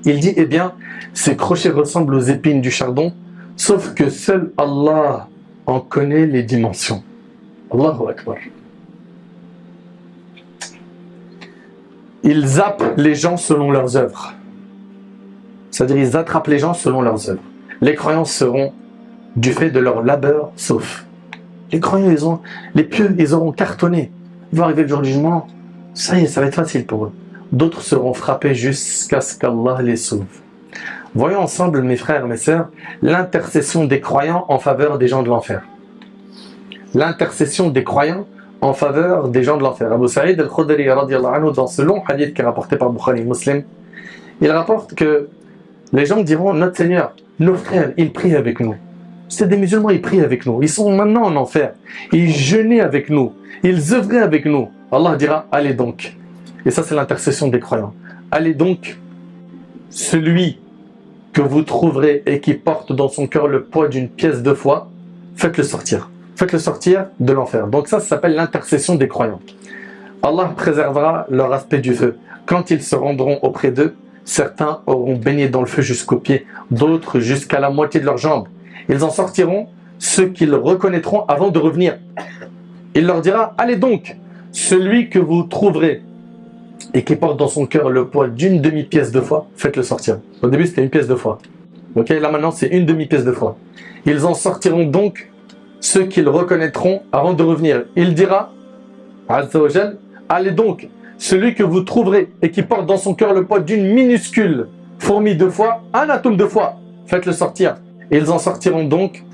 Il dit: eh bien, ces crochets ressemblent aux épines du chardon, sauf que seul Allah en connaît les dimensions. Allahu Akbar. Ils zappent les gens selon leurs œuvres. C'est-à-dire, ils attrapent les gens selon leurs œuvres. Les croyants seront du fait de leur labeur sauf. Les croyants, les pieux, ils auront cartonné. Ils vont arriver le jour du jugement. Ça y est, ça va être facile pour eux. D'autres seront frappés jusqu'à ce qu'Allah les sauve. Voyons ensemble, mes frères et mes sœurs, l'intercession des croyants en faveur des gens de l'enfer. L'intercession des croyants en faveur des gens de l'enfer. Abu Saïd al-Khudri radiyallahu anhu, dans ce long hadith qui est rapporté par Bukhari et Muslim, il rapporte que les gens diront: notre Seigneur, nos frères, ils prient avec nous. C'est des musulmans, ils prient avec nous. Ils sont maintenant en enfer. Ils jeûnaient avec nous. Ils œuvraient avec nous. Allah dira: allez donc. Et ça, c'est l'intercession des croyants. Allez donc, celui que vous trouverez et qui porte dans son cœur le poids d'une pièce de foi, faites-le sortir. faites-le sortir de l'enfer. Donc ça s'appelle l'intercession des croyants. Allah préservera leur aspect du feu. Quand ils se rendront auprès d'eux, certains auront baigné dans le feu jusqu'aux pieds, d'autres jusqu'à la moitié de leurs jambes. Ils en sortiront ceux qu'ils reconnaîtront avant de revenir. Il leur dira, allez donc, celui que vous trouverez et qui porte dans son cœur le poids d'une demi-pièce de foi, faites-le sortir. Au début, c'était une pièce de foi. Ok, là maintenant, c'est une demi-pièce de foi. Ils en sortiront donc ceux qu'ils reconnaîtront avant de revenir. Il dira, Azza wa Jal, allez donc, celui que vous trouverez et qui porte dans son cœur le poids d'une minuscule fourmi de foi, un atome de foi, faites-le sortir. Et ils en sortiront donc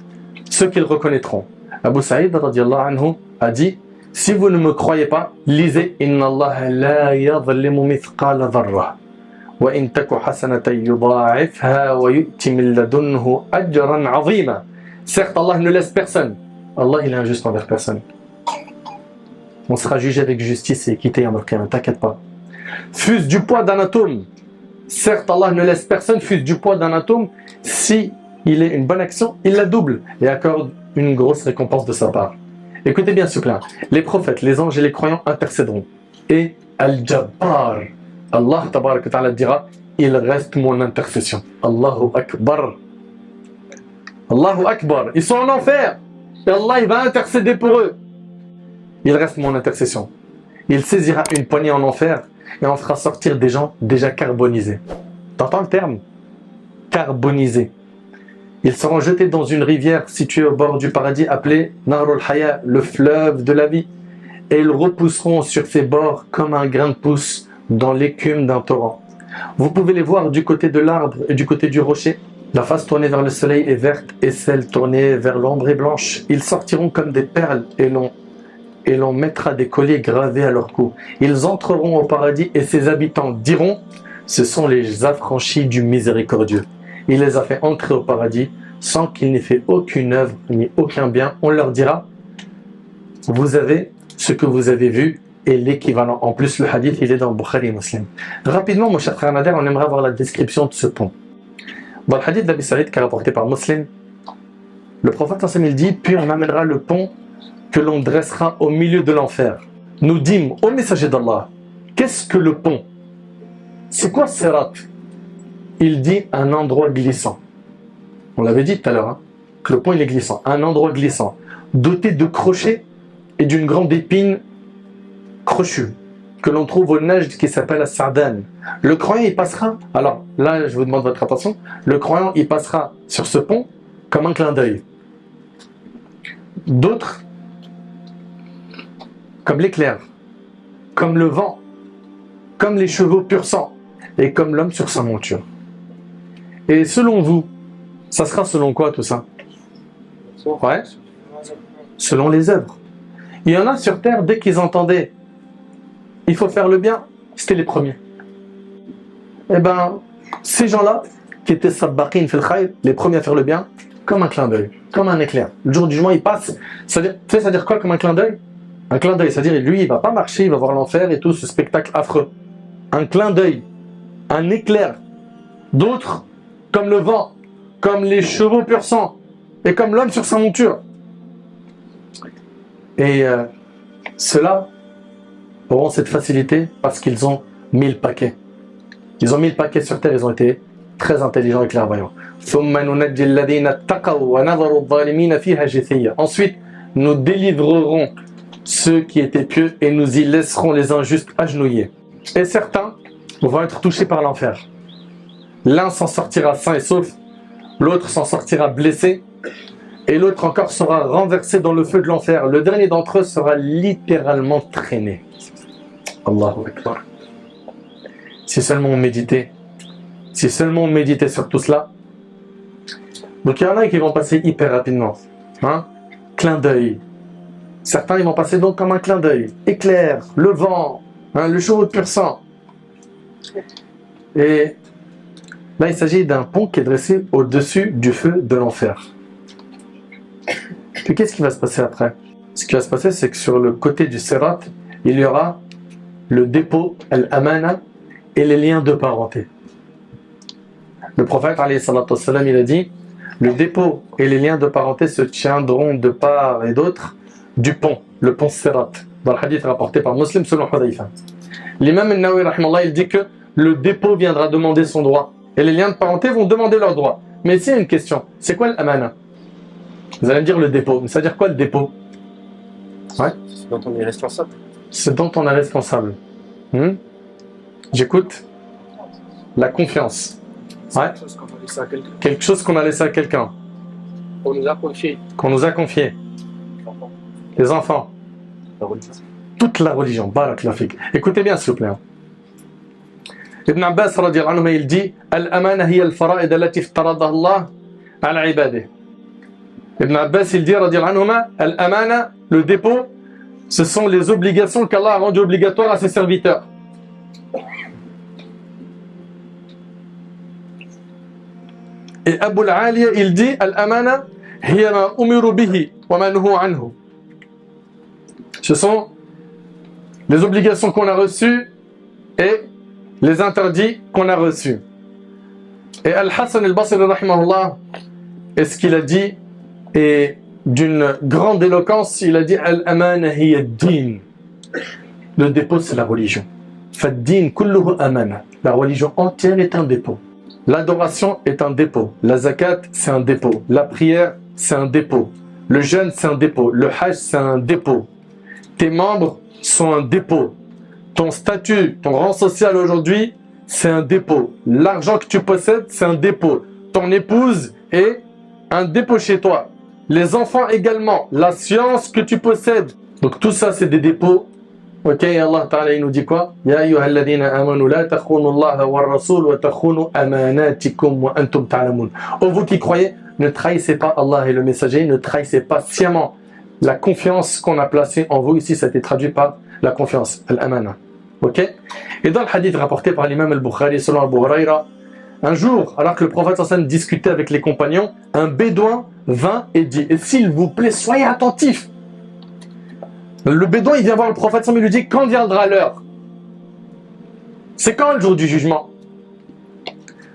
ceux qu'ils reconnaîtront. Abu Saïd radiallahu anhu a dit, si vous ne me croyez pas, lisez Inna Allah la yadhlimu mithqala dharra wa in taku hasanatan yudha'ifha wa yu'ti min ladunhu ajran 'azima. Certes, Allah ne laisse personne. Allah, il est injuste envers personne. On sera jugé avec justice et équité, ne t'inquiète pas. Fût-ce du poids d'un atome. Certes, Allah ne laisse personne, fût-ce du poids d'un atome. Si il est une bonne action, il la double et accorde une grosse récompense de sa part. Écoutez bien ce plan. Les prophètes, les anges et les croyants intercéderont. Et Al-Jabbar, Allah tabarak wa ta'ala dira, il reste mon intercession. Allahu Akbar. Allahu Akbar. Ils sont en enfer. Et Allah, il va intercéder pour eux. Il reste mon intercession. Il saisira une poignée en enfer et en fera sortir des gens déjà carbonisés. T'entends le terme? Carbonisés. Ils seront jetés dans une rivière située au bord du paradis appelée Narul Haya, le fleuve de la vie. Et ils repousseront sur ses bords comme un grain de pouce dans l'écume d'un torrent. Vous pouvez les voir du côté de l'arbre et du côté du rocher. La face tournée vers le soleil est verte et celle tournée vers l'ombre est blanche. Ils sortiront comme des perles et l'on mettra des colliers gravés à leur cou. Ils entreront au paradis et ses habitants diront, ce sont les affranchis du miséricordieux. Il les a fait entrer au paradis sans qu'il n'ait fait aucune œuvre ni aucun bien. On leur dira, vous avez ce que vous avez vu et l'équivalent. En plus, le hadith, il est dans Bukhari et Muslim. Rapidement, mon cher frère Nader, on aimerait avoir la description de ce pont. Dans le hadith d'Abi Saïd qui est rapporté par Muslim, le prophète il dit, puis on amènera le pont que l'on dressera au milieu de l'enfer. Nous dîmes au messager d'Allah, qu'est-ce que le pont? C'est quoi Sirat? Il dit un endroit glissant. On l'avait dit tout à l'heure, hein, que le pont il est glissant. Un endroit glissant, doté de crochets et d'une grande épine crochue, que l'on trouve au Najd qui s'appelle As-Sa'dan. Le croyant il passera, alors là je vous demande votre attention, le croyant il passera sur ce pont comme un clin d'œil. D'autres, comme l'éclair, comme le vent, comme les chevaux pur sang, et comme l'homme sur sa monture. Et selon vous, ça sera selon quoi tout ça? Ouais. Selon les œuvres. Il y en a sur terre, dès qu'ils entendaient il faut faire le bien, c'était les premiers. Eh ben, ces gens-là, qui étaient sabbaqin fil khayr, les premiers à faire le bien, comme un clin d'œil, comme un éclair. Le jour du jugement, il passe. C'est-à-dire, tu sais, ça veut dire quoi comme un clin d'œil? Un clin d'œil, c'est-à-dire, lui, il va pas marcher, il va voir l'enfer et tout, ce spectacle affreux. Un clin d'œil, un éclair. D'autres, comme le vent, comme les chevaux pur sang, et comme l'homme sur sa monture. Et ceux-là auront cette facilité parce qu'ils ont 1000 paquets. Ils ont 1000 paquets sur terre, ils ont été très intelligents et clairvoyants. Ensuite, nous délivrerons ceux qui étaient pieux et nous y laisserons les injustes agenouillés. Et certains vont être touchés par l'enfer. L'un s'en sortira sain et sauf, l'autre s'en sortira blessé, et l'autre encore sera renversé dans le feu de l'enfer. Le dernier d'entre eux sera littéralement traîné. Allahu Akbar. Si seulement on méditait. Si seulement on méditait sur tout cela. Donc il y en a qui vont passer hyper rapidement. Hein? Clin d'œil. Certains ils vont passer donc comme un clin d'œil. Éclair, le vent, hein, le chevau de pur sang. Et là il s'agit d'un pont qui est dressé au-dessus du feu de l'enfer. Puis qu'est-ce qui va se passer après? Ce qui va se passer, c'est que sur le côté du Sirat, il y aura le dépôt, al-amana, et les liens de parenté. Le prophète, alayhi salatu wassalam, il a dit, Le dépôt et les liens de parenté se tiendront de part et d'autre du pont, le pont Sirat, dans le hadith rapporté par Muslim selon Hudayfa. L'imam al-Nawawi, rahimallah, il dit que le dépôt viendra demander son droit et les liens de parenté vont demander leur droit. Mais ici, il y a une question. C'est quoi l'amana? Vous allez me dire le dépôt. Mais ça veut dire quoi le dépôt? Ouais. C'est dont on est responsable. C'est dont on est responsable. J'écoute. La confiance. Ouais. Quelque chose qu'on a laissé à quelqu'un. Quelque chose qu'on a laissé à quelqu'un. On nous a confié. Qu'on nous a confié. Les enfants. La religion. Toute la religion. Barakallahu fik. Écoutez bien s'il vous plaît. Ibn Abbas radiyallahu anhu, il dit Al-amana hiya al-fara'id allati iftaradaha Allah ala ibadihi. Ibn Abbas il dit radiyallahu anhu, Al-amana, le dépôt, ce sont les obligations qu'Allah a rendues obligatoires à ses serviteurs. Et Abu al-Aliya il dit Al-amana hiya ma umiru bihi wa ma nuhu anhu. Ce sont les obligations qu'on a reçues et les interdits qu'on a reçus. Et Al-Hassan al-Basri rahimahullah, et ce qu'il a dit est d'une grande éloquence. Il a dit Al-amana hiya ad-din. Le dépôt c'est la religion. Fad-din kulluhu amana. La religion entière est un dépôt. L'adoration est un dépôt. La zakat c'est un dépôt. La prière c'est un dépôt. Le jeûne c'est un dépôt. Le hajj c'est un dépôt. Tes membres sont un dépôt. Ton statut, ton rang social aujourd'hui, c'est un dépôt. L'argent que tu possèdes, c'est un dépôt. Ton épouse est un dépôt chez toi. Les enfants également. La science que tu possèdes. Donc tout ça, c'est des dépôts. Ok, Allah Ta'ala, il nous dit quoi? Ya ayyuhalladhina amanu la takhunu Allah wa rasul wa takhunu amanatikum wa antum ta'lamun. Oh vous qui croyez, ne trahissez pas Allah et le messager, ne trahissez pas sciemment la confiance qu'on a placée en vous. Ici, ça a été traduit par la confiance, al-amana. Ok? Et dans le hadith rapporté par l'imam al-Bukhari, selon Abu Huraira, un jour, alors que le prophète sallallahu alayhi wa sallam discutait avec les compagnons, un bédouin vint et dit, et s'il vous plaît, soyez attentifs. Le bédouin, il vient voir le prophète sallallahu alayhi wa sallam, il lui dit, quand viendra l'heure? C'est quand le jour du jugement?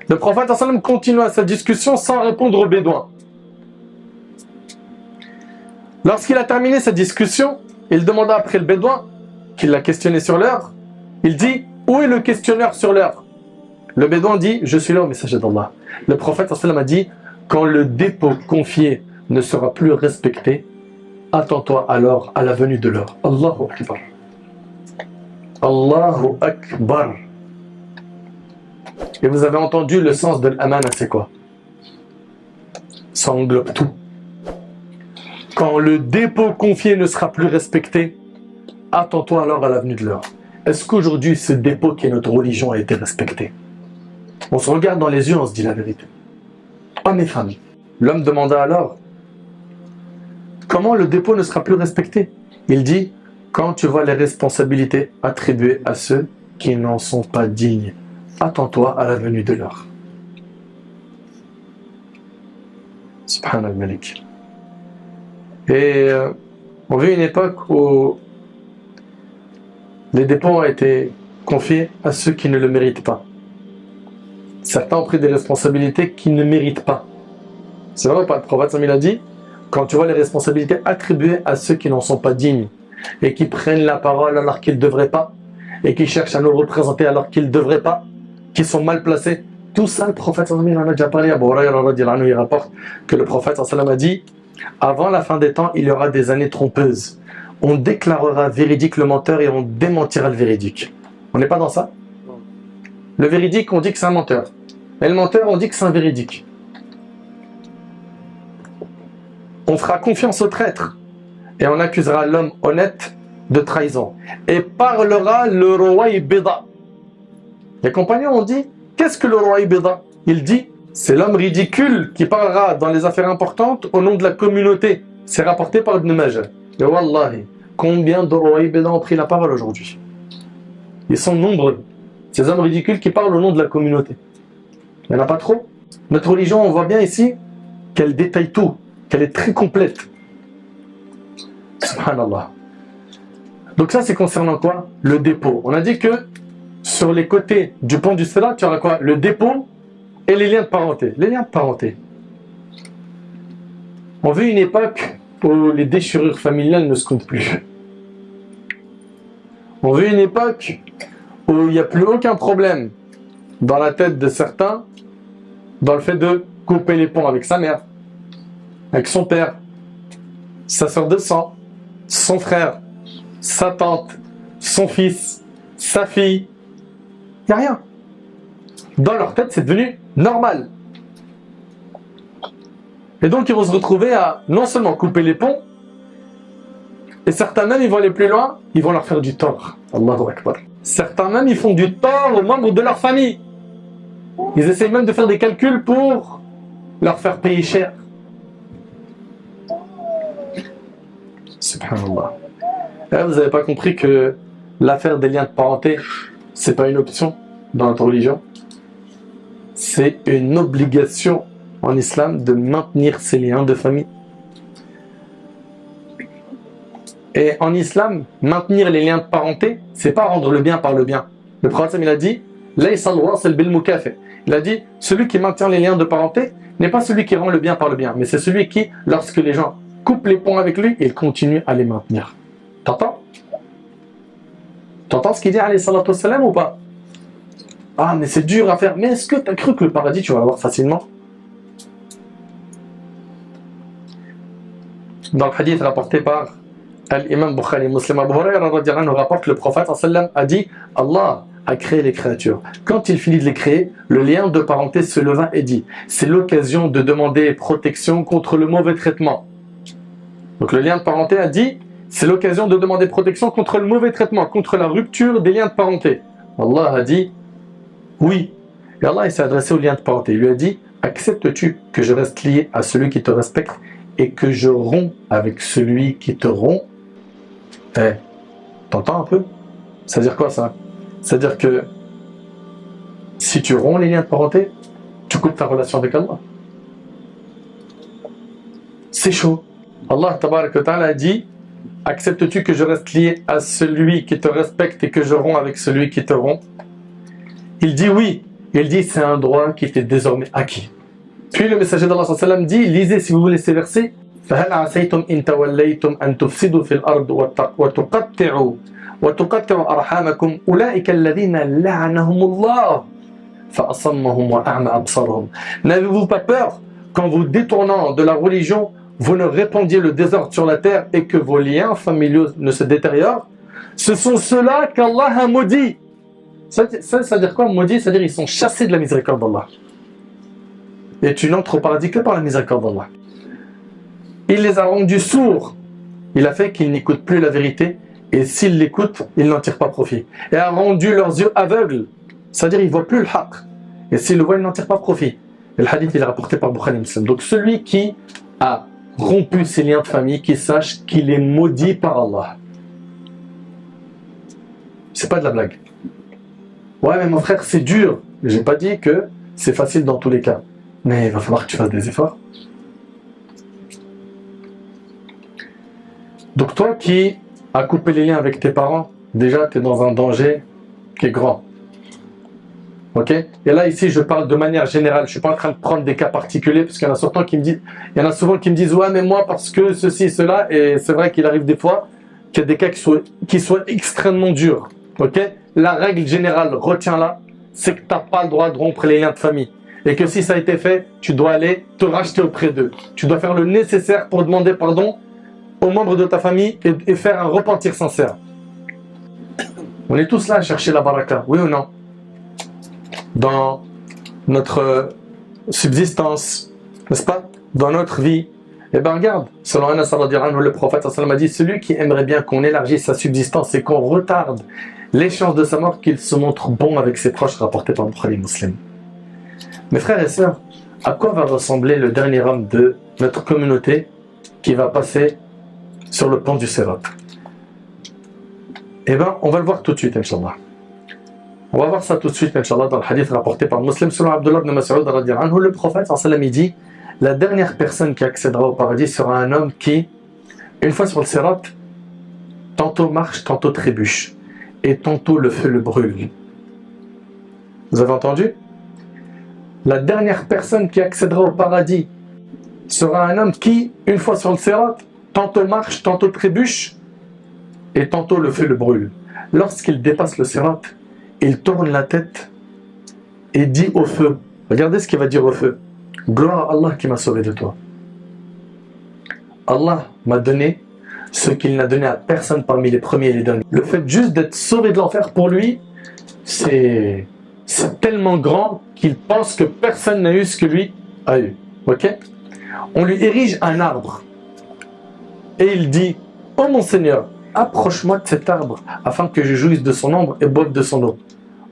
Le prophète sallallahu alayhi wa sallam continua sa discussion sans répondre au bédouin. Lorsqu'il a terminé sa discussion, il demanda après le bédouin, qu'il l'a questionné sur l'heure, il dit, où est le questionneur sur l'heure? Le bédouin dit, je suis là au messager d'Allah. Le prophète sallallahu alayhi wa sallam a dit, quand le dépôt confié ne sera plus respecté, attends-toi alors à la venue de l'heure. Allahu Akbar. Allahu Akbar. Et vous avez entendu le sens de l'amana, c'est quoi? Ça englobe tout. Quand le dépôt confié ne sera plus respecté, attends-toi alors à la venue de l'heure. Est-ce qu'aujourd'hui, ce dépôt qui est notre religion a été respecté? On se regarde dans les yeux, on se dit la vérité. Hommes et femmes. L'homme demanda alors, comment le dépôt ne sera plus respecté? Il dit, quand tu vois les responsabilités attribuées à ceux qui n'en sont pas dignes, attends-toi à la venue de l'heure. Subhanallah Malik. Et on vit une époque où les dépôts ont été confiés à ceux qui ne le méritent pas. Certains ont pris des responsabilités qu'ils ne méritent pas. C'est vrai ou pas? Le prophète il a dit, quand tu vois les responsabilités attribuées à ceux qui n'en sont pas dignes et qui prennent la parole alors qu'ils ne devraient pas et qui cherchent à nous représenter alors qu'ils ne devraient pas, qui sont mal placés, tout ça le prophète il en a déjà parlé. Abu Huraira il rapporte que le prophète a dit, avant la fin des temps, il y aura des années trompeuses. On déclarera véridique le menteur et on démentira le véridique. On n'est pas dans ça? Le véridique, on dit que c'est un menteur. Et le menteur, on dit que c'est un véridique. On fera confiance au traître et on accusera l'homme honnête de trahison. Et parlera le roi Ibida. Les compagnons ont dit, qu'est-ce que le roi Ibida? Il dit, c'est l'homme ridicule qui parlera dans les affaires importantes au nom de la communauté. C'est rapporté par Ibn Majah. Et wallahi, combien de rois Ibida ont pris la parole aujourd'hui? Ils sont nombreux. Ces hommes ridicules qui parlent au nom de la communauté. Il n'y en a pas trop. Notre religion, on voit bien ici qu'elle détaille tout, qu'elle est très complète. Subhanallah. Donc ça, c'est concernant quoi? Le dépôt. On a dit que sur les côtés du pont du Sirat, tu auras quoi? Le dépôt et les liens de parenté. Les liens de parenté. On vit une époque où les déchirures familiales ne se comptent plus. On vit une époque où il n'y a plus aucun problème dans la tête de certains dans le fait de couper les ponts avec sa mère, avec son père, sa sœur de sang, son frère, sa tante, son fils, sa fille. Il n'y a rien. Dans leur tête, c'est devenu normal. Et donc, ils vont se retrouver à non seulement couper les ponts, et certains même, ils vont aller plus loin, ils vont leur faire du tort. Allahu Akbar. Certains même, ils font du tort aux membres de leur famille. Ils essayent même de faire des calculs pour leur faire payer cher. Subhanallah. Là, vous n'avez pas compris que l'affaire des liens de parenté, c'est pas une option dans notre religion. C'est une obligation en islam de maintenir ces liens de famille. Et en islam, maintenir les liens de parenté, c'est pas rendre le bien par le bien. Le prophète, il a dit, il a dit, celui qui maintient les liens de parenté n'est pas celui qui rend le bien par le bien, mais c'est celui qui, lorsque les gens coupent les ponts avec lui, il continue à les maintenir. T'entends? T'entends ce qu'il dit, alayhi salatu wassalam, ou pas? Ah, mais c'est dur à faire. Mais est-ce que tu as cru que le paradis, tu vas l'avoir facilement? Dans le hadith rapporté par l'imam Bukhari, Muslim Abu Huraira rapporte que le prophète a dit, Allah a créé les créatures. Quand il finit de les créer, le lien de parenté se leva et dit, c'est l'occasion de demander protection contre le mauvais traitement. Donc le lien de parenté a dit, c'est l'occasion de demander protection contre le mauvais traitement, contre la rupture des liens de parenté. Allah a dit, oui. Et Allah il s'est adressé au lien de parenté. Il lui a dit, acceptes-tu que je reste lié à celui qui te respecte et que je romps avec celui qui te rompt? T'entends un peu? Ça veut dire quoi ça? C'est-à-dire que si tu romps les liens de parenté, tu coupes ta relation avec Allah. C'est chaud. Allah tabarak wa ta'ala a dit, acceptes-tu que je reste lié à celui qui te respecte et que je romps avec celui qui te rompt? Il dit oui. Il dit c'est un droit qui t'est désormais acquis. Puis le messager d'Allah sallallahu alayhi wa sallam dit, lisez si vous voulez ces versets. فهل عسيتم إن توليتم أن تفسدوا في الأرض وتقطعوا أرحامكم أولئك الذين لعنهم الله فأصمهم وأعمى أبصارهم. N'avez-vous pas peur qu'en vous détournant de la religion, vous ne répandiez le désordre sur la terre et que vos liens familiaux ne se détériorent? Ce sont ceux-là qu'Allah a maudits. Ça veut dire quoi maudit? C'est-à-dire ils sont chassés de la miséricorde d'Allah. Et tu n'entres au paradis que par la miséricorde d'Allah. Il les a rendus sourds. Il a fait qu'ils n'écoutent plus la vérité. Et s'ils l'écoutent, ils n'en tirent pas profit. Et a rendu leurs yeux aveugles. C'est-à-dire ils ne voient plus le haqq. Et s'ils le voient, ils n'en tirent pas profit. Et le hadith il est rapporté par Bukhari et Muslim. Donc celui qui a rompu ses liens de famille, qu'il sache qu'il est maudit par Allah. C'est pas de la blague. Ouais mais mon frère c'est dur. J'ai pas dit que c'est facile dans tous les cas. Mais il va falloir que tu fasses des efforts. Donc toi qui as coupé les liens avec tes parents, déjà tu es dans un danger qui est grand. Ok? Et là ici je parle de manière générale, je ne suis pas en train de prendre des cas particuliers, parce qu'il y en a souvent qui me disent ouais mais moi parce que ceci, cela, et c'est vrai qu'il arrive des fois qu'il y a des cas qui soient extrêmement durs. Ok? La règle générale, retiens-la, c'est que tu n'as pas le droit de rompre les liens de famille. Et que si ça a été fait, tu dois aller te racheter auprès d'eux. Tu dois faire le nécessaire pour demander pardon aux membres de ta famille et faire un repentir sincère. On est tous là à chercher la baraka, oui ou non? Dans notre subsistance, n'est-ce pas? Dans notre vie. Eh bien regarde, selon Anas radhiyallahu anhu, le prophète sallallahu alayhi wa sallam a dit, celui qui aimerait bien qu'on élargisse sa subsistance et qu'on retarde l'échéance de sa mort, qu'il se montre bon avec ses proches, rapporté par Bukhari Muslim. Mes frères et sœurs, à quoi va ressembler le dernier homme de notre communauté qui va passer sur le pont du Sirat? Eh bien, on va le voir tout de suite, Inch'Allah. On va voir ça tout de suite, Inch'Allah, dans le hadith rapporté par Muslim, selon Abdullah ibn Mas'ud radhiyallahu anhu, le prophète, sallallahu alayhi wa sallam, dit, la dernière personne qui accédera au paradis sera un homme qui, une fois sur le Sirat, tantôt marche, tantôt trébuche, et tantôt le feu le brûle. Vous avez entendu? La dernière personne qui accédera au paradis sera un homme qui, une fois sur le sirat, tantôt marche, tantôt trébuche, et tantôt le feu le brûle. Lorsqu'il dépasse le sirat, il tourne la tête et dit au feu, regardez ce qu'il va dire au feu, gloire à Allah qui m'a sauvé de toi. Allah m'a donné ce qu'il n'a donné à personne parmi les premiers et les derniers. Le fait juste d'être sauvé de l'enfer pour lui, c'est tellement grand qu'il pense que personne n'a eu ce que lui a eu. Ok? On lui érige un arbre et il dit, oh mon Seigneur, approche-moi de cet arbre afin que je jouisse de son ombre et boive de son eau.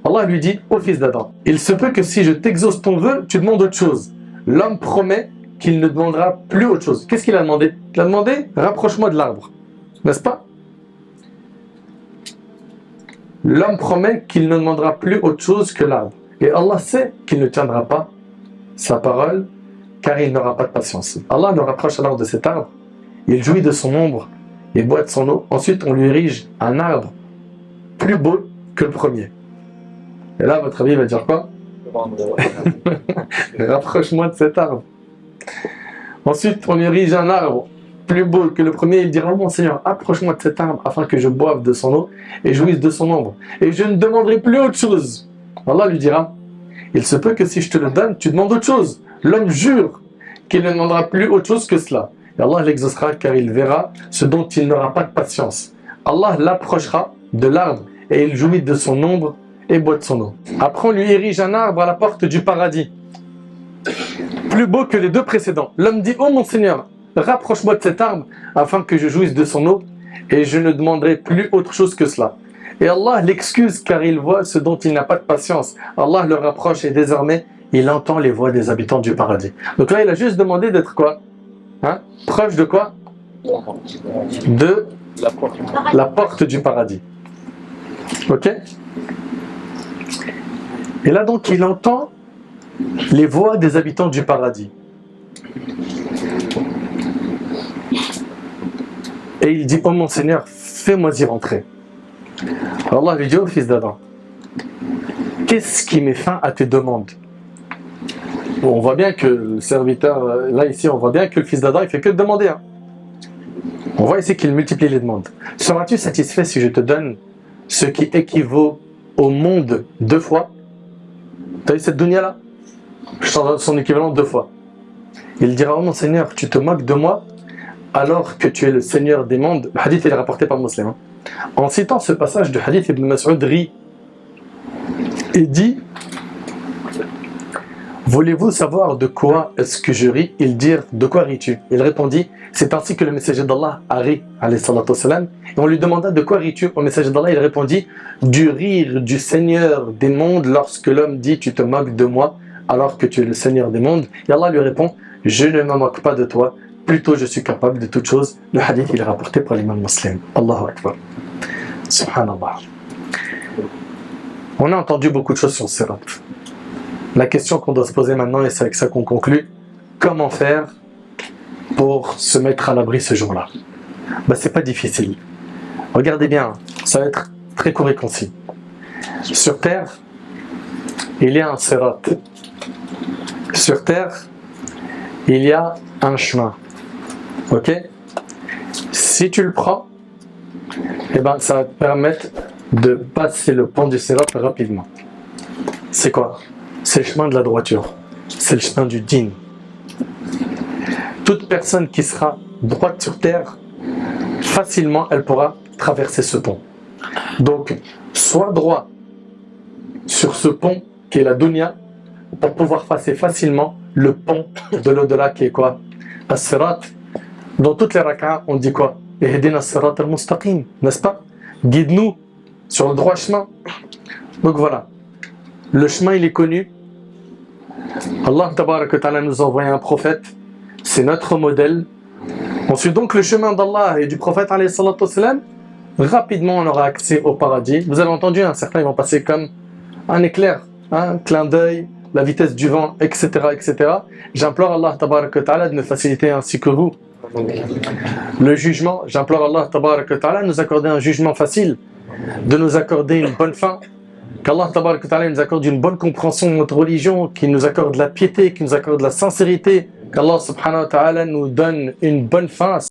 Allah lui dit, ô fils d'Adam, il se peut que si je t'exauce ton vœu, tu demandes autre chose. L'homme promet qu'il ne demandera plus autre chose. Qu'est-ce qu'il a demandé? Il a demandé, rapproche-moi de l'arbre. N'est-ce pas? L'homme promet qu'il ne demandera plus autre chose que l'arbre. Et Allah sait qu'il ne tiendra pas sa parole, car il n'aura pas de patience. Allah le rapproche alors de cet arbre, il jouit de son ombre et boit de son eau. Ensuite, on lui érige un arbre plus beau que le premier. Et là, votre avis, il va dire quoi? Rapproche-moi de cet arbre. Ensuite, on lui érige un arbre plus beau que le premier. Il dira, oh mon Seigneur, approche-moi de cet arbre afin que je boive de son eau et jouisse de son ombre. Et je ne demanderai plus autre chose. Allah lui dira, il se peut que si je te le donne, tu demandes autre chose. L'homme jure qu'il ne demandera plus autre chose que cela. Et Allah l'exaucera car il verra ce dont il n'aura pas de patience. Allah l'approchera de l'arbre et il jouit de son ombre et boit de son eau. Après on lui érige un arbre à la porte du paradis, plus beau que les deux précédents. L'homme dit, oh mon Seigneur, rapproche-moi de cet arbre afin que je jouisse de son eau et je ne demanderai plus autre chose que cela. Et Allah l'excuse car il voit ce dont il n'a pas de patience. Allah le rapproche et désormais il entend les voix des habitants du paradis. Donc là il a juste demandé d'être quoi? Proche de quoi? De la porte du paradis. Ok? Et là donc il entend les voix des habitants du paradis. Et il dit, oh mon Seigneur, fais-moi y rentrer. Alors Allah lui dit, oh fils d'Adam, qu'est-ce qui met fin à tes demandes? Bon, on voit bien que le serviteur, là ici, on voit bien que le fils d'Adam, il fait que demander. On voit ici qu'il multiplie les demandes. Seras-tu satisfait si je te donne ce qui équivaut au monde 2 fois? Tu as vu cette dunya là? Je t'en donne son équivalent 2 fois. Il dira, oh mon Seigneur, tu te moques de moi alors que tu es le Seigneur des mondes. Le hadith est rapporté par le musulman. En citant ce passage du hadith, Ibn Mas'ud rit et dit, voulez-vous savoir de quoi est-ce que je ris? Ils dirent, de quoi ris-tu? Il répondit, c'est ainsi que le messager d'Allah a ri, alayhi salatu wassalam. Et on lui demanda, de quoi ris-tu? Au messager d'Allah, il répondit, du rire du Seigneur des mondes lorsque l'homme dit, tu te moques de moi alors que tu es le Seigneur des mondes. Et Allah lui répond, je ne me moque pas de toi, plutôt je suis capable de toutes choses. Le hadith il est rapporté par l'imam Muslim. Allahu Akbar. Subhanallah. On a entendu beaucoup de choses sur Sirat. La question qu'on doit se poser maintenant, et c'est avec ça qu'on conclut, comment faire pour se mettre à l'abri ce jour-là? C'est pas difficile. Regardez bien, ça va être très court et concis. Sur terre, il y a un Sirat. Sur terre, il y a un chemin. Ok? Si tu le prends, ça va te permettre de passer le pont du Sirat rapidement. C'est quoi? C'est le chemin de la droiture. C'est le chemin du dîn. Toute personne qui sera droite sur terre, facilement elle pourra traverser ce pont. Donc, sois droit sur ce pont qui est la dunya pour pouvoir passer facilement le pont de l'au-delà qui est quoi? As-Sirat. Dans toutes les rak'ah, on dit quoi? Ihdina as-sirat al-mustaqim, n'est-ce pas? Guide-nous sur le droit chemin. Donc voilà, le chemin il est connu. Allah tabarak wa ta'ala nous a envoyé un prophète, c'est notre modèle. Ensuite donc le chemin d'Allah et du prophète alayhi salatu wassalam, rapidement on aura accès au paradis. Vous avez entendu, certains ils vont passer comme un éclair, un clin d'œil, la vitesse du vent, etc. etc. J'implore Allah tabarak wa ta'ala de nous faciliter ainsi que vous. Le jugement, j'implore Allah tabarak wa ta'ala de nous accorder un jugement facile, de nous accorder une bonne fin, qu'Allah tabarak wa ta'ala nous accorde une bonne compréhension de notre religion, qu'il nous accorde la piété, qu'il nous accorde la sincérité, Qu'Allah subhanahu wa ta'ala nous donne une bonne fin.